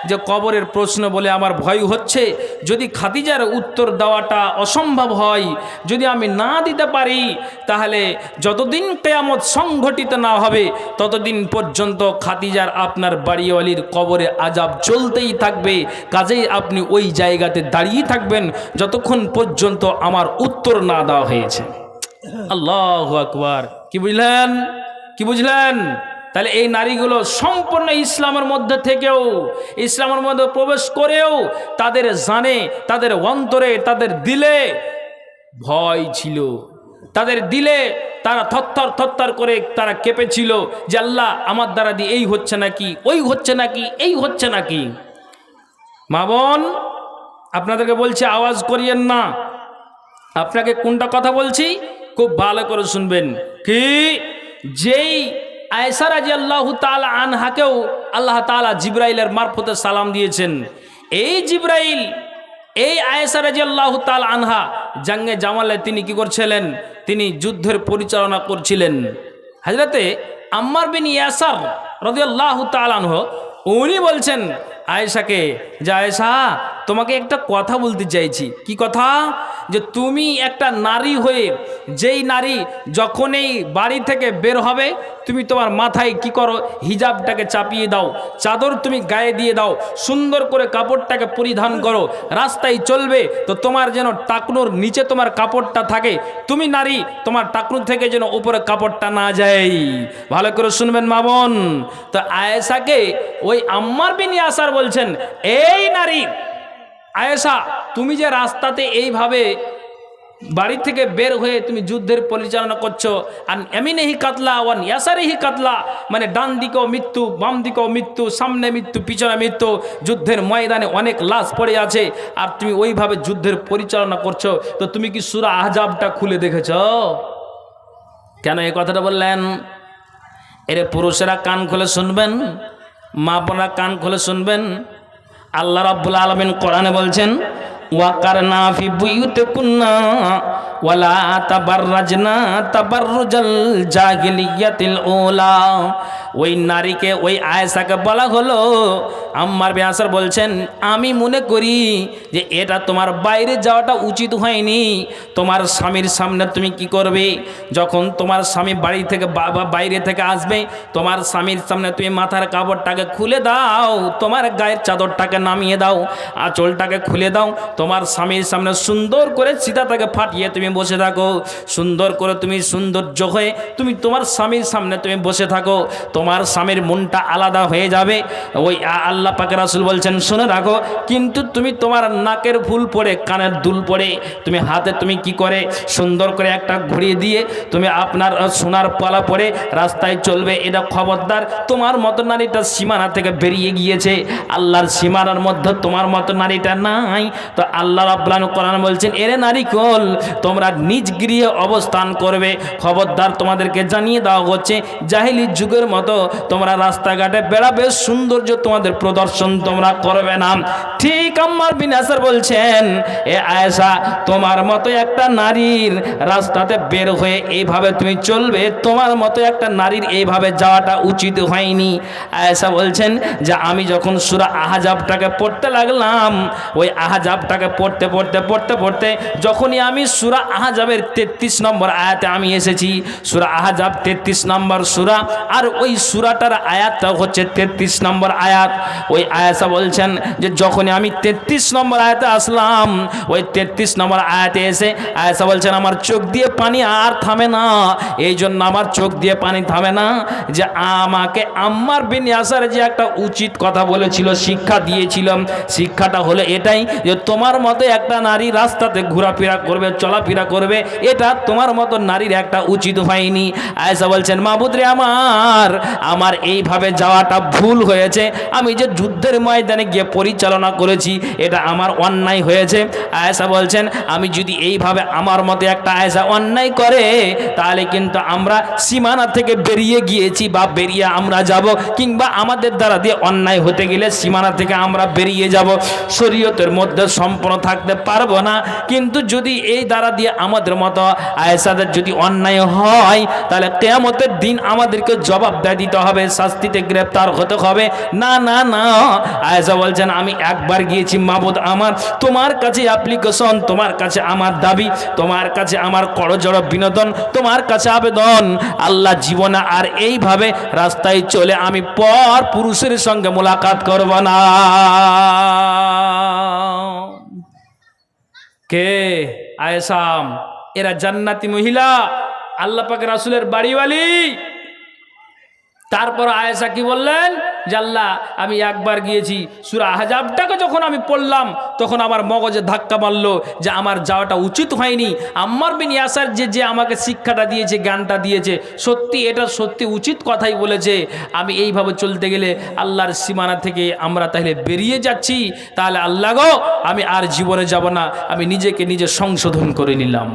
যে কবরের প্রশ্ন বলে আমার ভয় হচ্ছে, যদি খাদিজার উত্তর দেওয়াটা অসম্ভব হয়, যদি আমি না দিতে পারি, তাহলে যতদিন কিয়ামত সংঘটিত না হবে ততদিন পর্যন্ত খাদিজার আপনার বাড়িওয়ালির কবরে আযাব চলতেই থাকবে। কাজেই আপনি ওই জায়গাতে দাঁড়িয়ে থাকবেন যতক্ষণ পর্যন্ত আমার উত্তর না দেওয়া হয়েছে। আল্লাহু আকবার। কি বুঝলেন, কি বুঝলেন? তাহলে এই নারীগুলো সম্পূর্ণ ইসলামের মধ্যে থেকেও, ইসলামের মধ্যে প্রবেশ করেও তাদের জানে, তাদের অন্তরে, তাদের দিলে ভয় ছিল, তাদের দিলে তারা থরথর থরথর করে তারা কেঁপেছিল যে আল্লাহ আমার দ্বারা দিয়ে এই হচ্ছে নাকি, ওই হচ্ছে নাকি, এই হচ্ছে নাকি। মা বোন, আপনাদেরকে বলছি আওয়াজ করিয়েন না। আপনাকে কোনটা কথা বলছি খুব ভালো করে শুনবেন। কি, যেই আয়েশা রাদিয়াল্লাহু তাআলা আনহাকেও আল্লাহ তাআলা জিবরাইলের মারফতে সালাম দিয়েছেন। এই জিবরাইল এই আয়েশা রাদিয়াল্লাহু তাআলা আনহা জাঙ্গে জামালে তিনি কি করছিলেন? তিনি যুদ্ধের পরিচালনা করছিলেন। হযরতে আম্মার বিন ইয়াসার রাদিয়াল্লাহু তাআলা আনহু উনি বলছেন আয়েশাকে যে আয়েশা, তোমাকে একটা কথা বলতে চাইছি। কি কথা? যে তুমি একটা নারী হয়ে, যেই নারী যখন এই বাড়ি থেকে বের হবে তুমি তোমার মাথায় কি করো? হিজাবটাকে চাপিয়ে দাও, চাদর তুমি গায়ে দিয়ে দাও, সুন্দর করে কাপড়টাকে পরিধান করো, রাস্তায় চলবে তো তোমার যেন টাকনুর নিচে তোমার কাপড়টা থাকে, তুমি নারী তোমার টাকনুর থেকে যেন উপরে কাপড়টা না যায়। ভালো করে শুনবেন মা বোন। তো আয়েশাকে ওই আম্মার বিন ইয়াসার বলছেন, এই নারী আয়েশা, তুমি যে রাস্তাতে এইভাবে বাড়ি থেকে বের হয়ে তুমি যুদ্ধের পরিচালনা করছো, আর এমিনেহি কাতলা ওয়ান ইয়াসারিহি কাতলা, মানে ডান দিকেও মৃত্যু, বাম দিকেও মৃত্যু, সামনে মৃত্যু, পিছনে মৃত্যু, যুদ্ধের ময়দানে অনেক লাশ পড়ে আছে, আর তুমি ওইভাবে যুদ্ধের পরিচালনা করছো, তো তুমি কি সূরা আহজাবটা খুলে দেখেছো? কেন এই কথাটা বললেন? এরে পুরুষেরা কান খুলে শুনবেন, মা বোনেরা কান খুলে শুনবেন। আল্লাহ রাব্বুল আলামিন কোরআনে বলছেন, ওয়াকারনা ফি বুয়ুতিকুন্না ওয়ালা তাবাররাজনা তাবাররুজাল জাহিলিয়াতিল উলা। ওই নারীকে, ওই আয়েশাকে বলা হলো, আম্মার বিন ইয়াসার বলছেন, আমি মনে করি যে এটা তোমার বাইরে যাওয়াটা উচিত হয়নি। তোমার স্বামীর সামনে তুমি কি করবে? যখন তোমার স্বামী বাড়ি থেকে বাইরে থেকে আসবে, তোমার স্বামীর সামনে তুমি মাথার কাপড়টাকে খুলে দাও, তোমার গায়ের চাদরটাকে নামিয়ে দাও, আঁচলটাকে খুলে দাও, তোমার স্বামীর সামনে সুন্দর করে সিধাটাকে ফাটিয়ে তুমি বসে থাকো, সুন্দর করে তুমি সৌন্দর্য হয়ে তুমি তোমার স্বামীর সামনে তুমি বসে থাকো, তোমার স্বামীর মনটা আলাদা হয়ে যাবে। ওই আল্লাহ পাকের রাসূল বলছেন, শুনে রাখো, কিন্তু তুমি তোমার নাকের ফুল পরে, কানের দুল পরে, তুমি হাতে তুমি কি করে সুন্দর করে একটা ঘড়ি দিয়ে তুমি আপনার সোনার পালা পরে রাস্তায় চলবে, এটা খবরদার। তোমার মতো নারীটা সীমানা থেকে বেরিয়ে গিয়েছে, আল্লাহর সীমানার মধ্যে তোমার মতো নারীটা নাই। তো আল্লাহ রাব্বুল আলামিন কোরআন বলছেন, এরে নারীকুল, তোমরা নিজ গৃহে অবস্থান করবে, খবরদার তোমাদেরকে জানিয়ে দেওয়া হচ্ছে, জাহিলি যুগের মতো তোমরা রাস্তাঘাটে বেড়াবে, সৌন্দর্য তোমাদের প্রদর্শন তোমরা করবে না। ঠিক আম্মার বিন ইয়াসার বলছেন, এ আয়েশা, তোমার মতো একটা নারীর রাস্তাতে বের হয়ে এইভাবে তুমি চলবে, তোমার মতো একটা নারীর এইভাবে যাওয়াটা উচিত হয়নি। আয়েশা বলছেন যে আমি যখন সূরা আহজাবটাকে পড়তে লাগলাম, ওই আহজাবটাকে পড়তে পড়তে পড়তে পড়তে যখনই আমি সূরা আহজাবের 33 নম্বর আয়াতে আমি এসেছি, সূরা আহজাব 33 নম্বর সূরা, আর ওই সূরাটার আয়াতটা হচ্ছে 33 নম্বর আয়াত। ওই আয়েশা বলছেন যে যখনই আমি 33 নম্বর আয়াতে আসলাম, ওই 33 নম্বর আয়াতে এসে আয়েশা বলছেন আমার চোখ দিয়ে পানি আর থামে না। এই জন্য আমার চোখ দিয়ে পানি থামে না যে আমাকে আম্মার বিন ইয়াসার যে একটা উচিত কথা বলেছিল, শিক্ষা দিয়েছিলাম, শিক্ষাটা হলো এটাই যে তোমার মতো একটা নারী রাস্তাতে ঘোরাফেরা করবে, চলাফেরা করবে, এটা তোমার মতো নারীর একটা উচিত হয়নি। আয়েশা বলছেন, মাবুদ রে আমার এইভাবে যাওয়াটা ভুল হয়েছে, আমি যে যুদ্ধের ময়দানে গিয়ে পরিচালনা করেছি এটা আমার অন্যায় হয়েছে। আয়েশা বলছেন, আমি যদি এইভাবে আমার মতো একটা আয়েশা অন্যায় করে, তাহলে কিন্তু আমরা সীমানা থেকে বেরিয়ে গিয়েছি বা বেরিয়ে আমরা যাব, কিংবা আমাদের দ্বারা দিয়ে অন্যায় হতে গেলে সীমানা থেকে আমরা বেরিয়ে যাব, শরীয়তের মধ্যে সম্পূর্ণ থাকতে পারবো না। কিন্তু যদি এই দ্বারা দিয়ে আমাদের মতো আয়েশাদের যদি অন্যায় হয়, তাহলে কিয়ামতের দিন আমাদেরকে জবাবদাহি দিতে হবে, শাস্তিতে গ্রেফতার হতে হবে। না না না, আয়েশা বলছেন আমি একবার গিয়েছি মাবুদ আমার, তোমার কাছে অ্যাপ্লিকেশন, তোমার কাছে আমার দাবি, তোমার কাছে আমার করজোড় বিনোদন, তোমার কাছে আবেদন, আল্লাহ জীবনে আর এইভাবে রাস্তায় চলে আমি পর পুরুষের সঙ্গে মোলাকাত করব না। কে? আয়েশা। এরা জান্নাতি মহিলা, আল্লাহ পাক রাসূলের বাড়িওয়ালি। তারপর আয়েশা কি বললেন যে আল্লাহ আমি একবার গিয়েছি, সূরা আহজাবটাকে যখন আমি পড়লাম তখন আমার মগজে ধাক্কা মারলো যে আমার যাওয়াটা উচিত হয়নি। আম্মার বিন ইয়াসার যে আমাকে শিক্ষাটা দিয়েছে, জ্ঞানটা দিয়েছে, সত্যি এটা সত্যি উচিত কথাই বলেছে। আমি এইভাবে চলতে গেলে আল্লাহর সীমানা থেকে আমরা তাহলে বেরিয়ে যাচ্ছি, তাহলে আল্লাহ গো আমি আর জীবনে যাব না, আমি নিজেকে নিজে সংশোধন করে নিলাম।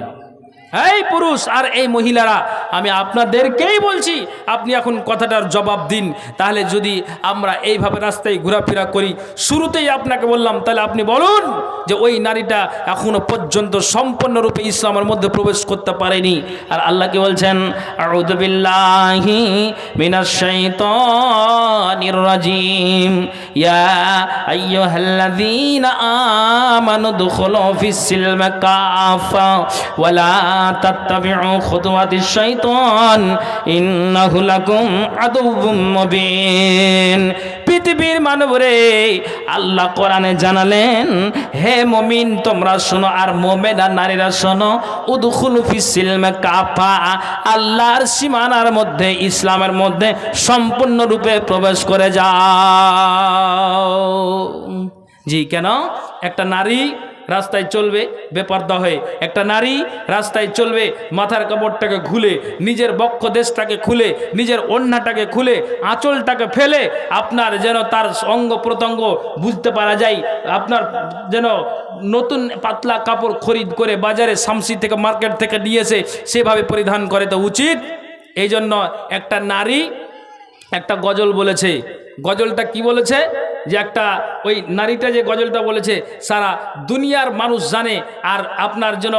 এই পুরুষ আর এই মহিলারা, আমি আপনাদেরকেই বলছি, আপনি এখন কথাটার জবাব দিন। তাহলে যদি আমরা এইভাবে রাস্তায় ঘোরাফেরা করি, শুরুতেই আপনাকে বললাম, তাহলে আপনি বলুন যে ওই নারীটা এখনো পর্যন্ত সম্পূর্ণরূপে ইসলামের মধ্যে প্রবেশ করতে পারেনি। আর আল্লাহ কি বলছেন? আউযু বিল্লাহি মিনাশ শাইতানির রাজিম, ইয়া আইয়ুহাল্লাযীনা আমানু দুখুলু ফিস-সিলমি কাফা ওয়ালা তাত্তাবিউ খুতুওয়াতিশ শাইতান ইন্নাহু লাকুম আদুউম মুবিন। পৃথিবীর মানবরে, আল্লাহ কোরআনে জানালেন, হে মুমিন তোমরা শোনো, আর মুমিনা নারীরা শোনো, উদখুলু ফিস-সিলমি কাফা, আল্লাহর সীমানার মধ্যে, ইসলামের মধ্যে সম্পূর্ণরূপে প্রবেশ করে যাও। জি, কেন? একটা নারী রাস্তায় চলবে বেপর্দা হয়ে, একটা নারী রাস্তায় চলবে মাথার কাপড়টাকে খুলে, নিজের বক্ষ দেশটাকে খুলে, নিজের ওড়নাটাকে খুলে, আঁচলটাকে ফেলে, আপনার যেন তার অঙ্গ প্রত্যঙ্গ বুঝতে পারা যায়, আপনার যেন নতুন পাতলা কাপড় খরিদ করে বাজারে শামসি থেকে মার্কেট থেকে নিয়েছে সেভাবে পরিধান করে তো উচিত। এই জন্য একটা নারী একটা গজল বলেছে। গজলটা কি বলেছে? যে একটা ওই নারীটা যে গজলটা বলেছে সারা দুনিয়ার মানুষ জানে, আর আপনার যেন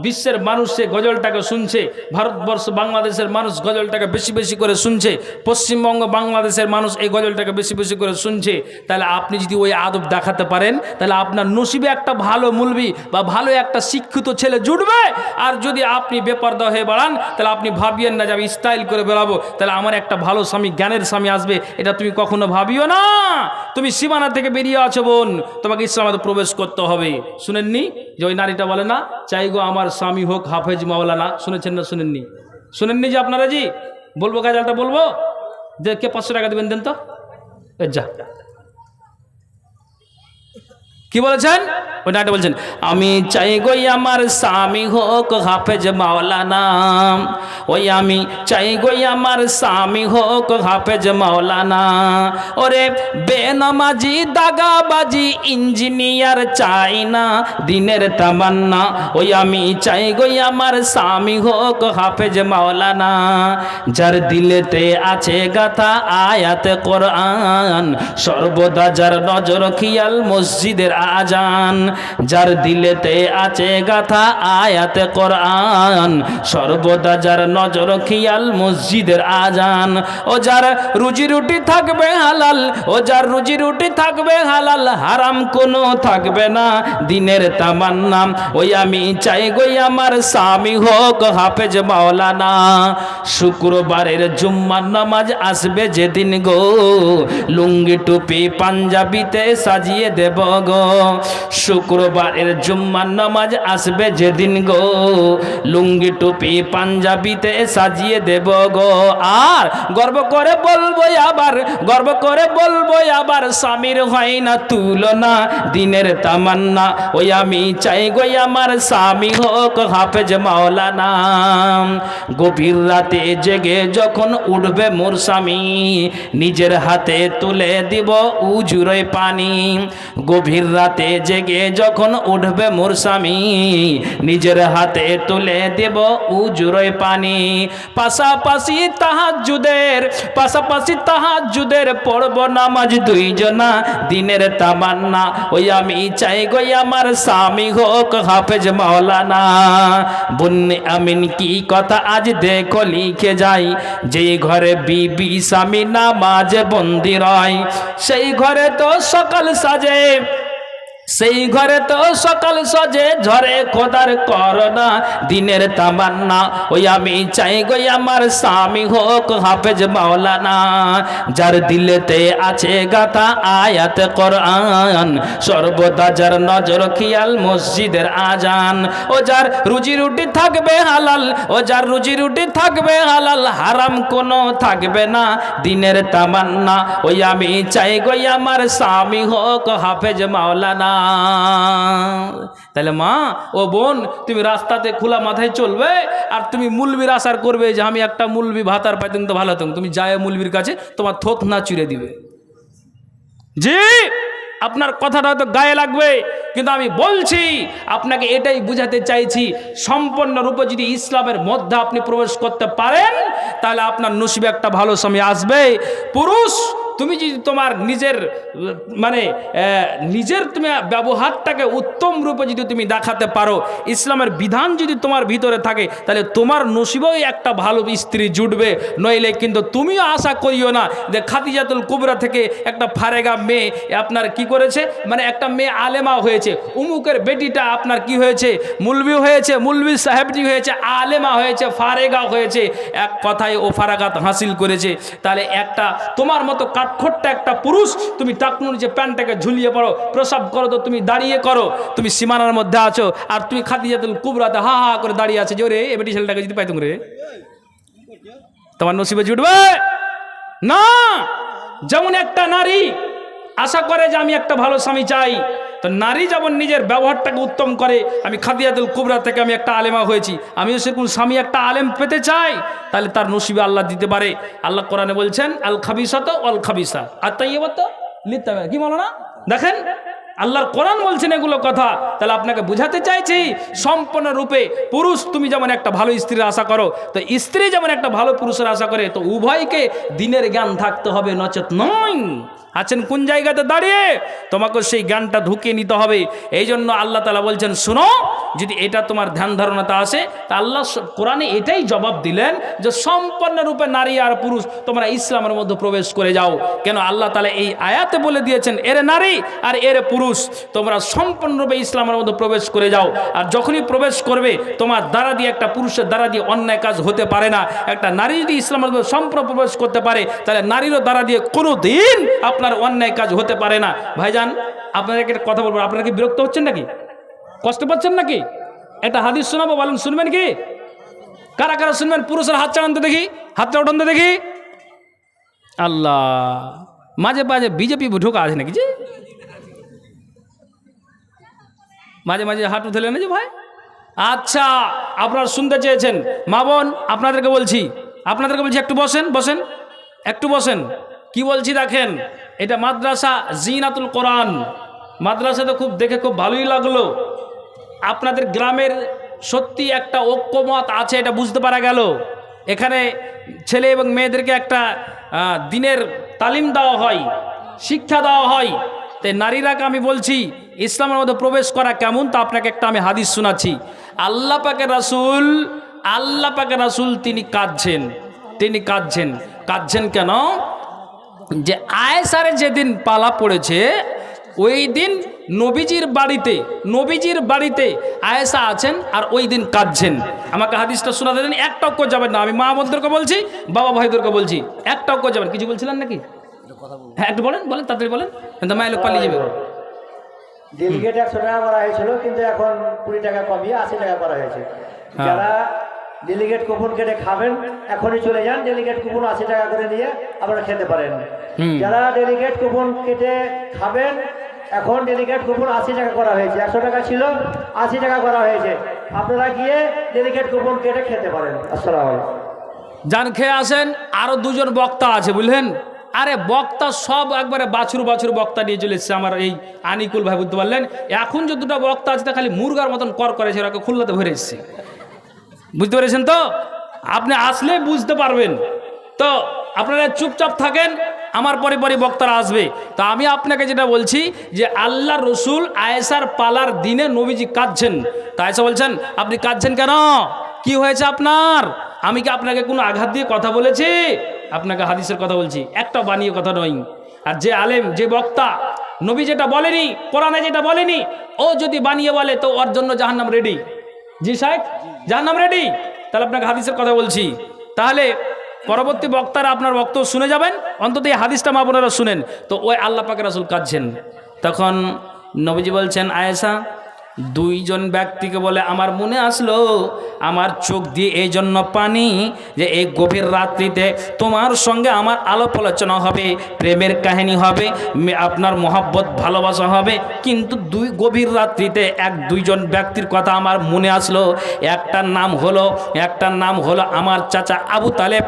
বিশ্বের মানুষ সে গজলটাকে শুনছে, ভারতবর্ষ বাংলাদেশের মানুষ গজলটাকে বেশি বেশি করে শুনছে, পশ্চিমবঙ্গ বাংলাদেশের মানুষ এই গজলটাকে বেশি বেশি করে শুনছে। তাহলে আপনি যদি ওই আদব দেখাতে পারেন, তাহলে আপনার নসিবে একটা ভালো মুলবি বা ভালো একটা শিক্ষিত ছেলে জুটবে। আর যদি আপনি বেপরদা হয়ে বেড়ান, তাহলে আপনি ভাবিয়েন না যে আমি স্টাইল করে বেড়াবো, তাহলে আমার একটা ভালো স্বামী, জ্ঞানের স্বামী আসবে, এটা তুমি কখনো ভাবিও না। তুমি সীমানা থেকে বেরিয়ে আছো বোন, তোমাকে ইসলামে প্রবেশ করতে হবে। শুনেননি যে ওই নারীটা বলে না, চাই গো আমার স্বামী হোক হাফেজ মাওলানা? শুনেছেন না শুনেননি? শুনেননি যে আপনারা? জি বলবো, গাজালটা বলবো যে কে 500 টাকা দেবেন, দেন তো। যা, কি বলেছেন? ওই নারীটা বলছেন, আমি চাই গো আমার স্বামী হোক হাফেজ মাওলানা, ওই আমি চাই গো আমার স্বামী হোক হাফেজ মাওলানা। ওরে বেনামাজি দাগাবাজি ইঞ্জিনিয়ার চাই না, দিনের তামান্না, ওই আমি চাই গো আমার স্বামী হোক হাফেজ মাওলানা। যার দিলেতে আছে গাথা আয়াতে কোরআন, সর্বদা যার নজর খিয়াল মসজিদের আজান। যার দিলেতে আছে গাথা আয়াতে কোরআন, সর্বদা যার নজর খিয়াল মসজিদের আজান। ও যার রুজি রুটি থাকবে হালাল, ও যার রুজি রুটি থাকবে হালাল, হারাম কোনো থাকবে না, দিনের তামান্না, ওই আমি চাই গো আমার স্বামী হোক হাফেজ মাওলানা। শুক্রবারের জুম্মার নামাজ আসবে যেদিন গো, লুঙ্গি টুপি পাঞ্জাবিতে সাজিয়ে দেব গো। শুক্রবারের জুম্মার নামাজ আসবে যেদিন গো, লুঙ্গি টুপি পাঞ্জাবিতে সাজিয়ে দেব গো। আর গর্ব করে বলবো আবার, গর্ব করে বলবো আবার, স্বামীর হয় না তুলনা, দিনের তামান্না, ওই আমি চাই গো আমার স্বামী হোক হাফেজ মাওলানা। গভীর রাতে জেগে যখন উঠবে মোর স্বামী, নিজের হাতে তুলে দিব উজুরে পানি। গভীর রাতে জেগে যখন উঠবে মোর স্বামী, নিজের হাতে তুলে দেব উজুরে পানি। পাশাপাশি তাহাজ্জুদের পড়ব নামাজ দুইজনা, দিনের তামান্না, ওই আমি চাই গো আমার স্বামী হোক হাফেজ মাওলানা। বন্যে আমিন কি কথা আজ দেখো লিখে যাই, যেই ঘরে বিবি স্বামী নামাজ বন্দি রয়, সেই ঘরে তো সকাল সাজে, সেই ঘরে তো সকাল সজে, ঝরে খোদার করোনা, দিনের তামান্না, ওই আমি চাই গো আমার স্বামী হোক হাফেজ মাওলানা। যার দিলেতে আছে গাথা আয়াতে কোরআন, সর্বদা যার নজর খিয়াল মসজিদের আজান। ও যার রুজি রুটি থাকবে হালাল, ও যার রুজি রুটি থাকবে হালাল, হারাম কোনো থাকবে না, দিনের তামান্না, ওই আমি চাই গো আমার স্বামী হোক হাফেজ মাওলানা। তাহলে মা ও বোন, তুমি রাস্তাতে খোলা মাথায় চলবে, আর তুমি মুলবির আশার করবে যে আমি একটা মুলবি ভাতার পাইতেন তো ভালো হতাম। তুমি যায় মুলবির কাছে, তোমার থোত না চুড়ে দিবে। জি আপনার কথাটা হয়তো গায়ে লাগবে, কিন্তু আমি বলছি আপনাকে এটাই বুঝাতে চাইছি, সম্পূর্ণরূপে যদি ইসলামের মধ্যে আপনি প্রবেশ করতে পারেন তাহলে আপনার নসিবে একটা ভালো সময় আসবে। পুরুষ তুমি যদি তোমার নিজের তুমি ব্যবহারটাকে উত্তম রূপে যদি তুমি দেখাতে পারো, ইসলামের বিধান যদি তোমার ভিতরে থাকে, তাহলে তোমার নসিবেও একটা ভালো স্ত্রী জুটবে। নইলে কিন্তু তুমিও আশা করিও না যে খাদিজাতুল কুবরা থেকে একটা ফারেগা মেয়ে আপনার কি করেছে, একটা মেয়ে আলেমা হয়েছে, উমুকের বেটিটা আপনার কি হয়েছে, মুলবি হয়েছে, মুলবি সাহেবটি হয়েছে, আলেমা হয়েছে, ফারেগা হয়েছে, এক কথায় ও ফারাগাত হাসিল করেছে। তাহলে একটা তোমার মতো কাঠখোট্টা একটা পুরুষ, তুমি টাকনুর যে প্যান্টটাকে ঝুলিয়ে পড়ো, প্রসাব করো তো তুমি দাঁড়িয়ে করো, তুমি সীমানার মধ্যে আছো, আর তুমি খাদিজাতুল কুবরাতে হা হা করে দাঁড়িয়ে আছে যে ওরে এ বেটি ছেলেটাকে যদি পাইতুম রে, তোমার নসিবে জুটবে না। যেমন একটা নারী আশা করে যে আমি একটা ভালো স্বামী চাই, তো নারী যেমন নিজের ব্যবহারটাকে উত্তম করে, আমি খাদিজাতুল কুবরা থেকে আমি একটা আলেমা হয়েছি, আমিও সেরকম স্বামী একটা আলেম পেতে চাই, তাহলে তার নসিবে আল্লাহ দিতে পারে। আল্লাহ কোরআনে বলছেন আল খাবিসাত ওয়াল খাবিসা আর তাইয়্যিবাত লিত্তাইয়্যিবাত, কি বলো না? দেখেন আল্লাহর কোরআন বলছেন এগুলো কথা। তাহলে আপনাকে বুঝাতে চাইছি সম্পূর্ণরূপে পুরুষ তুমি যেমন একটা ভালো স্ত্রীর আশা করো, তো স্ত্রী যেমন একটা ভালো পুরুষের আশা করে, তো উভয়কে দিনের জ্ঞান থাকতে হবে, নচেত নয়। আছেন কোন জায়গাতে দাঁড়িয়ে, তোমাকে সেই জ্ঞানটা ঢুকিয়ে নিতে হবে। এই জন্য আল্লাহ তাআলা বলছেন শুনো, যদি এটা তোমার ধ্যান ধারণাতে আসে, তা আল্লাহ কোরআনে এটাই জবাব দিলেন যে সম্পূর্ণরূপে নারী আর পুরুষ তোমরা ইসলামের মধ্যে প্রবেশ করে যাও। কেন আল্লাহ তাআলা এই আয়াতে বলে দিয়েছেন এরে নারী আর এরে পুরুষ তোমরা সম্পূর্ণরূপে ইসলামের মধ্যে প্রবেশ করে যাও। আর যখনই প্রবেশ করবে, তোমার দ্বারা দিয়ে একটা পুরুষের দ্বারা দিয়ে অন্যায় কাজ হতে পারে না। একটা নারী যদি ইসলামের মধ্যে সম্পূর্ণ প্রবেশ করতে পারে, তাহলে নারীরও দ্বারা দিয়ে কোনো দিন আপনার অন্যায় কাজ হতে পারে না। ভাইজান আপনারা একটা কথা বলবো, আপনারা কি বিরক্ত হচ্ছেন নাকি, কষ্ট পাচ্ছেন নাকি? একটা হাদিস শোনাবো, বলেন শুনবেন কি? কারা কারা শুনবেন? পুরুষের হাত চালান তো দেখি, হাতটা উঠান তো দেখি। আল্লাহ, মাঝে মাঝে বিজেপি ঢোকা আছে নাকি? যে মাঝে মাঝে হাত উঠলেন না যে ভাই। আচ্ছা, আপনারা শুনতে চেয়েছেন, মা বোন আপনাদেরকে বলছি একটু বসেন, একটু বসেন। কি বলছি দেখেন, এটা মাদ্রাসা জিনাতুল কোরআন মাদ্রাসা, তো খুব দেখে খুব ভালোই লাগলো। আপনাদের গ্রামের সত্যি একটা ঐক্যমত আছে, এটা বুঝতে পারা গেল। এখানে ছেলে এবং মেয়েদেরকে একটা দিনের তালিম দেওয়া হয়, শিক্ষা দেওয়া হয়। তাই নারীরাকে আমি বলছি ইসলামের মধ্যে প্রবেশ করা কেমন, তা আপনাকে একটা আমি হাদিস শোনাচ্ছি। আল্লাহ পাকের রাসূল তিনি কাঁদছেন কেন? যে আয়েশার যেদিন পালা পড়েছে, ওই দিন নবীজির বাড়িতে আয়েশা আছেন, আর ওই দিন কাঁদছেন। আমাকে হাদিসটা শোনাতে দেন, একটা অক্ষ যাবেন না। আমি মা বোনদেরকে বলছি, বাবা ভাইদেরকে বলছি, একটা অক্ষ যাবেন। কিছু বলছিলেন নাকি? হ্যাঁ একটু বলেন, তাড়াতাড়ি বলেন, মায়ের লোক পালিয়ে যাবে। ডেলিগেট 100 টাকা করা হয়েছিল, কিন্তু এখন 20 টাকা কমিয়ে 80 টাকা করা হয়েছে। যারা ডেলিগেট কুপন কেটে খাবেন, এখনই চলে যান, ডেলিগেট কুপন 80 টাকা করে নিয়ে আপনারা খেতে পারেন। যারা ডেলিগেট কুপন কেটে খাবেন, এখন ডেলিগেট কুপন 80 টাকা করা হয়েছে। 100 টাকা ছিল, 80 টাকা করা হয়েছে। আপনারা গিয়ে ডেলিগেট কুপন কেটে খেতে পারেন। আসসালামু আলাইকুম। যান খেয়ে আসেন। আরো দুজন বক্তা আছে বুঝলেন, আরে বক্তা সব একবারে বাছুর বক্তা নিয়ে চলে এসছে আমার এই আনিকুল ভাই, বুঝতে পারলেন? এখন যে দুটো বক্তা আছে তা খালি মুরগার মতন কর করেছে, ওরাকে খুলনাতে ভরে এসছে, বুঝতে পেরেছেন তো? আপনি আসলে বুঝতে পারবেন। তো আপনারা চুপচাপ থাকেন, আমার পরে বক্তারা আসবে। তো আমি আপনাকে যেটা বলছি যে আল্লাহ রসুল আয়েশার পালার দিনে নবীজি কাঁদছেন। তা আয়েশা বলছেন আপনি কাঁদছেন কেন, কি হয়েছে আপনার? আমি কি আপনাকে কোনো আঘাত দিয়ে কথা বলেছি? আপনাকে হাদিসের কথা বলছি, একটা বানিয়ে কথা নয়। আর যে আলেম, যে বক্তা নবী যেটা বলেনি, কোরআনে যেটা বলেনি, ও যদি বানিয়ে বলে তো ওর জন্য জাহান্নাম রেডি। জি সাহেব, জাহান্নাম রেডি। তাহলে আপনাকে হাদিসের কথা বলছি। তাহলে পরবর্তী বক্তারা আপনার বক্তব্য শুনে যাবেন, অন্তত এই হাদিসটা মা বোনেরা শুনেন। তো ওই আল্লাহ পাকের রাসূল কাঁদছেন। তখন নবীজি বলছেন আয়েশা দুইজন ব্যক্তিকে বলে আমার মনে আসলো, আমার চোখ দিয়ে এই জন্য পানি যে এই গভীর রাত্রিতে তোমার সঙ্গে আমার আলাপ আলোচনা হবে, প্রেমের কাহিনী হবে, আপনার মহব্বত ভালোবাসা হবে। কিন্তু গভীর রাত্রিতে দুইজন ব্যক্তির কথা আমার মনে আসলো। একটার নাম হলো আমার চাচা আবু তালেব,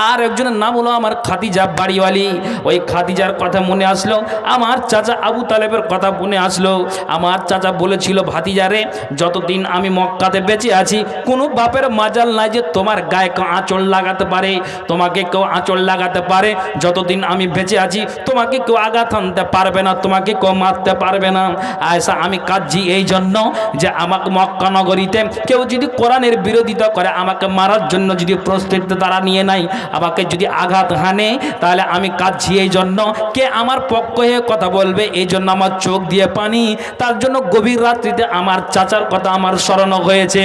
আর একজনের নাম হলো আমার খাদিজা বাড়িওয়ালি। ওই খাদিজার কথা মনে আসলো, আমার চাচা আবু তালেবের কথা মনে আসলো। আমার চাচা বলেছিল, ভাতিজারে যতদিন আমি মক্কাতে বেঁচে আছি কোনো বাপের মাজাল নাই যে তোমার গায়ে কেউ আঁচল লাগাতে পারে, তোমাকে কেউ আঁচল লাগাতে পারে। যতদিন আমি বেঁচে আছি তোমাকে কেউ আঘাত আনতে পারবে না, তোমাকে কেউ মারতে পারবে না। আয়সা আমি কাঁদছি এই জন্য যে আমাকে মক্কা নগরীতে কেউ যদি কোরআনের বিরোধিতা করে, আমাকে মারার জন্য যদি প্রস্তুতি তারা নিয়ে নাই, আমাকে যদি আঘাত হানে, তাহলে আমি কাঁদছি এই জন্য কে আমার পক্ষ হয়ে কথা বলবে। এই জন্য আমার চোখ দিয়ে পানি। তার জন্য গভীর রাত্রিতে আমার চাচার কথা আমার স্মরণ হয়েছে।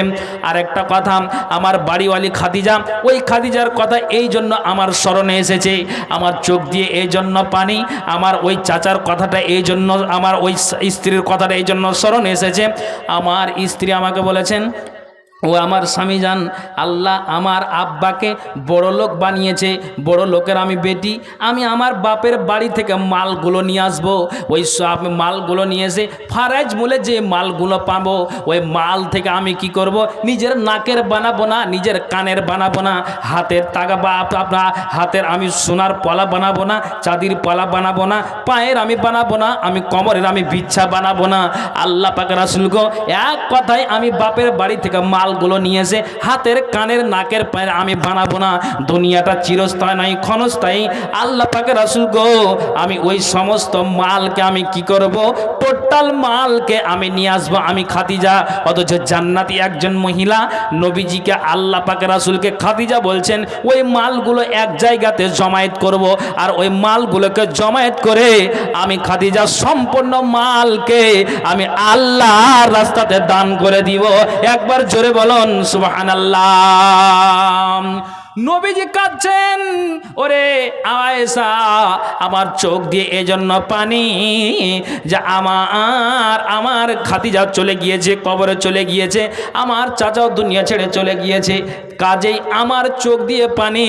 আর একটা কথা, আমার বাড়িওয়ালি খাদিজা, ওই খাদিজার কথা এই জন্য আমার স্মরণে এসেছে। আমার চোখ দিয়ে এই জন্য পানি। আমার ওই চাচার কথাটা এই জন্য, আমার ওই স্ত্রীর কথাটা এই জন্য স্মরণে এসেছে। আমার স্ত্রী আমাকে বলেছেন, ও আমার স্বামী যান, আল্লাহ আমার আব্বাকে বড় লোক বানিয়েছে, বড় লোকের আমি বেটি, আমি আমার বাপের বাড়ি থেকে মালগুলো নিয়ে আসবো। ওই সব মালগুলো নিয়ে এসে ফারাজ বলে যে মালগুলো পাবো, ওই মাল থেকে আমি কি করব, নিজের নাকের বানাবো না, নিজের কানের বানাবো না, হাতের তাগা বা আপনার হাতের আমি সোনার পলা বানাবো না, চাঁদির পলা বানাবো না, পায়ের আমি বানাবো না, আমি কোমরের আমি বিচ্ছা বানাবো না। আল্লাহ পাক রাসূল গো, এক কথায় আমি বাপের বাড়ি থেকে মালগুলো নিয়ে এসে হাতের কানের নাকের পায়ের আমি বানাবো না। দুনিয়াটা চিরস্থায়ী নয়, ক্ষণস্থায়ী। আল্লাহ পাক রাসূল গো, আমি ওই সমস্ত মালকে আমি কি করব, টোটাল মালকে আমি নিয়ে আসবো আমি খাদিজা। অথচ জান্নাতি একজন মহিলা নবীজিকে, আল্লাহ পাক রাসূলকে খাদিজা বলছেন ওই মালগুলো এক জায়গাতে জমায়েত করব, আর ওই মালগুলোকে জমায়েত করে আমি খাদিজা সম্পূর্ণ মালকে আমি আল্লাহর রাস্তাতে দান করে দিব। একবার জোরে বলুন সুবহানাল্লাহ। নবীজি কাঁদছেন, ওরে আয়েশা আমার চোখ দিয়ে এজন্য পানি যে আমার খাদিজা চলে গিয়েছে, কবরে চলে গিয়েছে, আমার চাচাও দুনিয়া ছেড়ে চলে গিয়েছে। কাজেই আমার চোখ দিয়ে পানি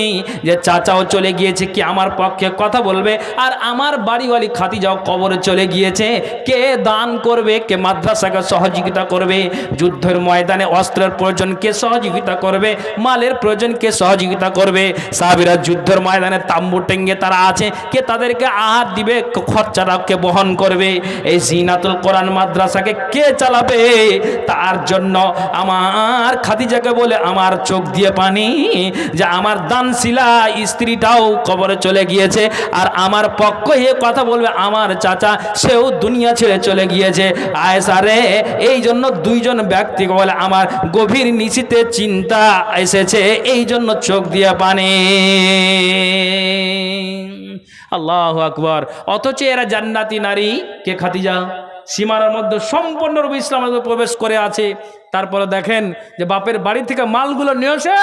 যে চাচাও চলে গিয়েছে, কি আমার পক্ষে কথা বলবে? আর আমার বাড়িওয়ালি খাদিজাও কবরে চলে গিয়েছে, কে দান করবে, কে মাদ্রাসাকে সহযোগিতা করবে, যুদ্ধের ময়দানে অস্ত্রের প্রয়োজন কে সহযোগিতা করবে, মালের প্রয়োজন কে সহযোগিতা করবে? সাহাবীরা যুদ্ধের ময়দানে তাম্বু টেঙ্গে তারা আছে, কে তাদেরকে আহার দিবে, খরচাটা কে বহন করবে? এই জিনাতুল কোরআন মাদ্রাসাকে কে চালাবে? তার জন্য আমার খাদিজাকে বলে আমার চোখ দিয়ে পানি যে আমার দানশীলা স্ত্রীটাও কবরে চলে গিয়েছে, আর আমার পক্ষ হয়ে কথা বলবে আমার চাচা, সেও দুনিয়া ছেড়ে চলে গিয়েছে। আয়েশা রে, এই জন্য দুইজন ব্যক্তিকে বলে আমার গভীর নিশিতে চিন্তা এসেছে, এই জন্য চোখ দিয়ে পানি। আল্লাহু আকবার। অথচ এরা জান্নাতি নারী, কে খাদিজা সীমানার মধ্যে সম্পূর্ণরূপে ইসলামের প্রবেশ করে আছে। তারপরে দেখেন যে বাপের বাড়ি থেকে মালগুলো নিয়ে এসে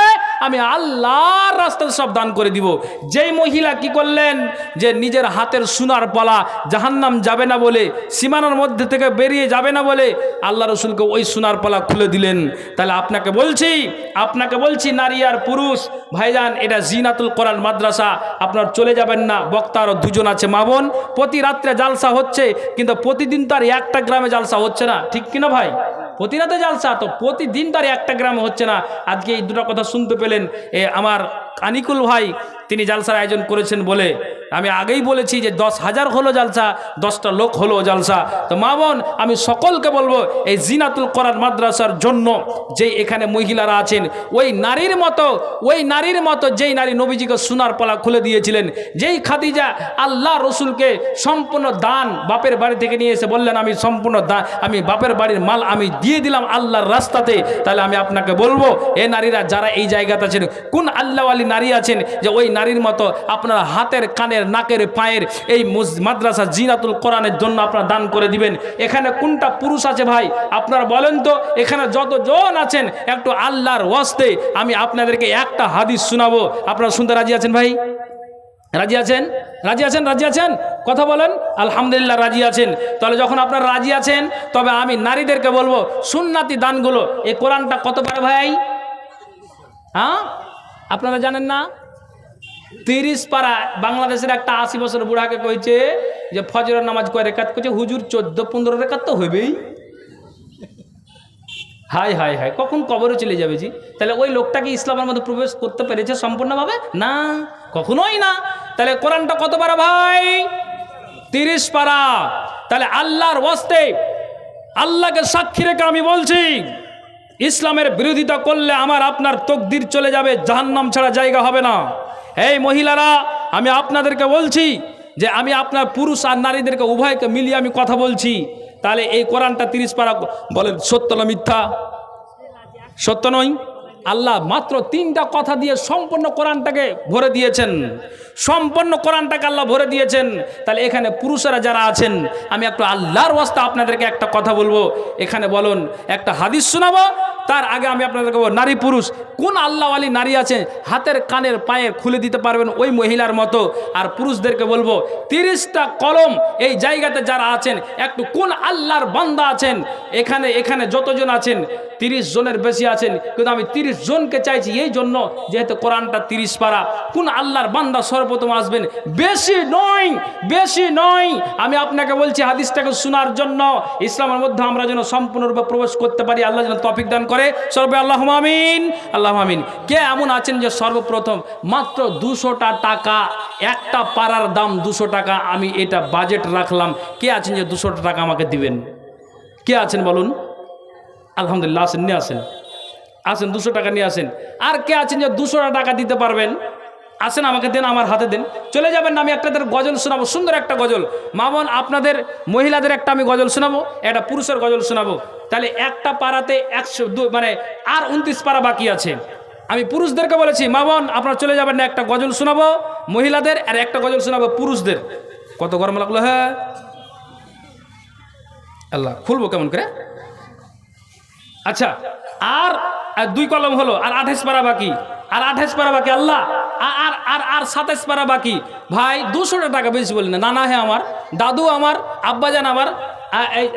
আমি আল্লাহর রাস্তায় সব দান করে দিব। যেই মহিলা কি করলেন যে নিজের হাতের সোনার পলা জাহান্নাম যাবে না বলে, সীমানার মধ্যে থেকে বেরিয়ে যাবে না বলে আল্লাহ রসুলকে ওই সোনার পলা খুলে দিলেন। তাহলে আপনাকে বলছি নারী আর পুরুষ ভাইজান, এটা জিনাতুল কোরআন মাদ্রাসা, আপনার চলে যাবেন না। বক্তা আরও দুজন আছে, মা বোন, প্রতি রাত্রে জালসা হচ্ছে, কিন্তু প্রতিদিন তো আর একটা গ্রামে জালসা হচ্ছে না, ঠিক কিনা ভাই? প্রতি রাতে জালসা তো প্রতিদিন তার একটা গ্রামে হচ্ছে না। আজকে এই দুটো কথা শুনতে পেলেন আমার আনিকুল ভাই, তিনি জালসার আয়োজন করেছেন বলে। আমি আগেই বলেছি যে 10,000 হলো জালসা, 10টা লোক হলো জালসা। তো মা বোন, আমি সকলকে বলবো এই জিনাতুল কোরআন মাদ্রাসার জন্য যে এখানে মহিলারা আছেন, ওই নারীর মতো যেই নারী নবীজিকে সোনার পলা খুলে দিয়েছিলেন, যেই খাদিজা আল্লাহ রসুলকে সম্পূর্ণ দান বাপের বাড়ি থেকে নিয়ে এসে বললেন আমি সম্পূর্ণ দান, আমি বাপের বাড়ির মাল আমি দিয়ে দিলাম আল্লাহর রাস্তাতে। তাহলে আমি আপনাকে বলবো, এ নারীরা যারা এই জায়গাতে আছেন, কোন আল্লাহওয়ালি নারী আছেন যে ওই নারীর মতো আপনারা হাতের কানের নাকের পায়ের এই মাদ্রাসা জিনাতুল কোরআনের জন্য আপনারা দান করে দিবেন? এখানে কোনটা পুরুষ আছে ভাই আপনারা বলেন তো? এখানে যতজন আছেন একটু আল্লাহর ওয়াস্তে আমি আপনাদেরকে একটা হাদিস শোনাবো, আপনারা শুনতে রাজি আছেন ভাই? রাজি আছেন? রাজি আছেন? রাজি আছেন? কথা বলেন। আলহামদুলিল্লাহ রাজি আছেন। তাহলে যখন আপনারা রাজি আছেন, তবে আমি নারীদেরকে বলবো সুন্নাতি দানগুলো, এই কোরআনটা কত পারে ভাই? হ্যাঁ, আপনারা জানেন না? 30 পারা। বাংলাদেশের একটা 80 বছর বুড়াকে কইছে যে ফজরের নামাজ কয় রেখাত, কইছে হুজুর 14-15 রেখাত তো হবেই। হাই হাই হাই, কখন কবরে চলে যাবে জি? তাহলে ওই লোকটা কি ইসলামের মধ্যে প্রবেশ করতে পেরেছে সম্পূর্ণভাবে? না, কখনোই না। তাহলে কোরআনটা কত পারা ভাই? 30 পারা। তাহলে আল্লাহর ওয়াস্তে, আল্লাহকে সাক্ষী রেখে আমি বলছি, ইসলামের বিরোধিতা করলে আমার আপনার তকদির চলে যাবে, জাহান্নাম ছাড়া জায়গা হবে না। এই মহিলারা, আমি আপনাদেরকে বলছি যে আমি আপনার পুরুষ আর নারীদেরকে উভয়কে মিলিয়ে আমি কথা বলছি। তাহলে এই কোরআনটা 30 পারা, বলেন সত্য না মিথ্যা? সত্য নয়? আল্লাহ মাত্র 3টা কথা দিয়ে সম্পূর্ণ কোরআনটাকে ভরে দিয়েছেন, সম্পূর্ণ কোরআনটাকে আল্লাহ ভরে দিয়েছেন। তাহলে এখানে পুরুষেরা যারা আছেন, আমি একটু আল্লাহর ওয়াস্তে আপনাদেরকে একটা কথা বলবো। এখানে বলুন, একটা হাদিস শোনাবো, তার আগে আমি আপনাদেরকে বলবো, নারী পুরুষ কোন আল্লাহওয়ালি নারী আছে হাতের কানের পায়ে খুলে দিতে পারবেন ওই মহিলার মতো? আর পুরুষদেরকে বলবো 30টা কলম এই জায়গাতে যারা আছেন, একটু কোন আল্লাহর বান্দা আছেন এখানে, এখানে যতজন আছেন 30 জনের বেশি আছেন, কিন্তু আমি 30 জনকে চাইছি এই জন্য যেহেতু কোরআনটা 30 পারা। কোন আল্লাহর বান্দা সর্বপ্রথম আসবেন? বেশি নয়, বেশি নয়। আমি আপনাকে বলছি হাদিসটাকে শোনার জন্য, ইসলামের মধ্যে আমরা যেন সম্পূর্ণরূপে প্রবেশ করতে পারি, আল্লাহ যেন তৌফিক দান করে। সর্বে আল্লাহুম্মা আমিন, আল্লাহুম্মা আমিন। কে এমন আছেন যে সর্বপ্রথম মাত্র 200টা টাকা, একটা পারার দাম 200 টাকা, আমি এটা বাজেট রাখলাম, কে আছেন যে 200 টাকা আমাকে দিবেন? কে আছেন বলুন? আলহামদুলিল্লাহ আসেন, নিয়ে আসেন, আসেন 200 টাকা নিয়ে আসেন। আর কে আছেন যে 200 টাকা দিতে পারবেন? আসেন, আমাকে দেন, আমার হাতে দেন। চলে যাবেন না, আমি আপনাদের গজল শোনাবো, সুন্দর একটা গজল। মা বোন, আপনাদের মহিলাদের একটা আমি গজল শোনাবো, একটা পুরুষের গজল শোনাবো। তাহলে একটা পাড়াতে 102, মানে আর 29 পাড়া বাকি আছে। আমি পুরুষদেরকে বলেছি, মা বোন আপনারা চলে যাবেন না, একটা গজল শোনাবো মহিলাদের, আর একটা গজল শোনাবো পুরুষদের। কত গরম লাগলো? হ্যাঁ আল্লাহ, খুলবো কেমন করে? আচ্ছা, আর 2 কলম হলো, আর 28 পারা বাকি, আর 28 পারা বাকি। আল্লাহ, আর আর আর 27 পারা বাকি। ভাই 200 টাকা বেশি বলি না, নানা হ্যাঁ আমার দাদু, আমার আব্বাজান, আমার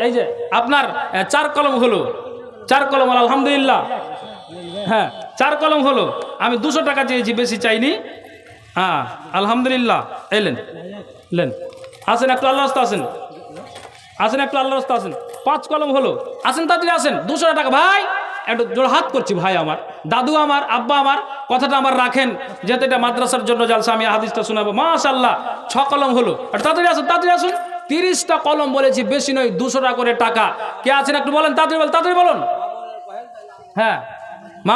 এই যে আপনার 4 কলম হলো, 4 কলম হলো, আলহামদুলিল্লাহ। হ্যাঁ 4 কলম হলো, আমি 200 টাকা চেয়েছি, বেশি চাইনি। হ্যাঁ আলহামদুলিল্লাহ। এলেন, এলেন, আসেন একটু আল্লাহ রাস্তা, আসেন, আসেন একটু আল্লাহ রাস্তা, আসেন। 5 কলম হলো, আসেন তাড়াতাড়ি আসেন। 200 টাকা ভাই, একটু জোর হাত করছি ভাই, আমার দাদু, আমার আব্বা, আমার কথাটা আমার রাখেন, যেহেতু এটা মাদ্রাসার জন্য জালসা, আমি হাদিসটা শোনাবো। মাশাআল্লাহ 6 কলম হলো, একটু তাড়াতাড়ি আসুন, তাড়াতাড়ি আসুন। 30টা কলম বলেছি, বেশি নয়, 200 টাকা করে টাকা। কে আছেন একটু বলেন, তাড়াতাড়ি বলেন, তাড়াতাড়ি বলুন। হ্যাঁ মা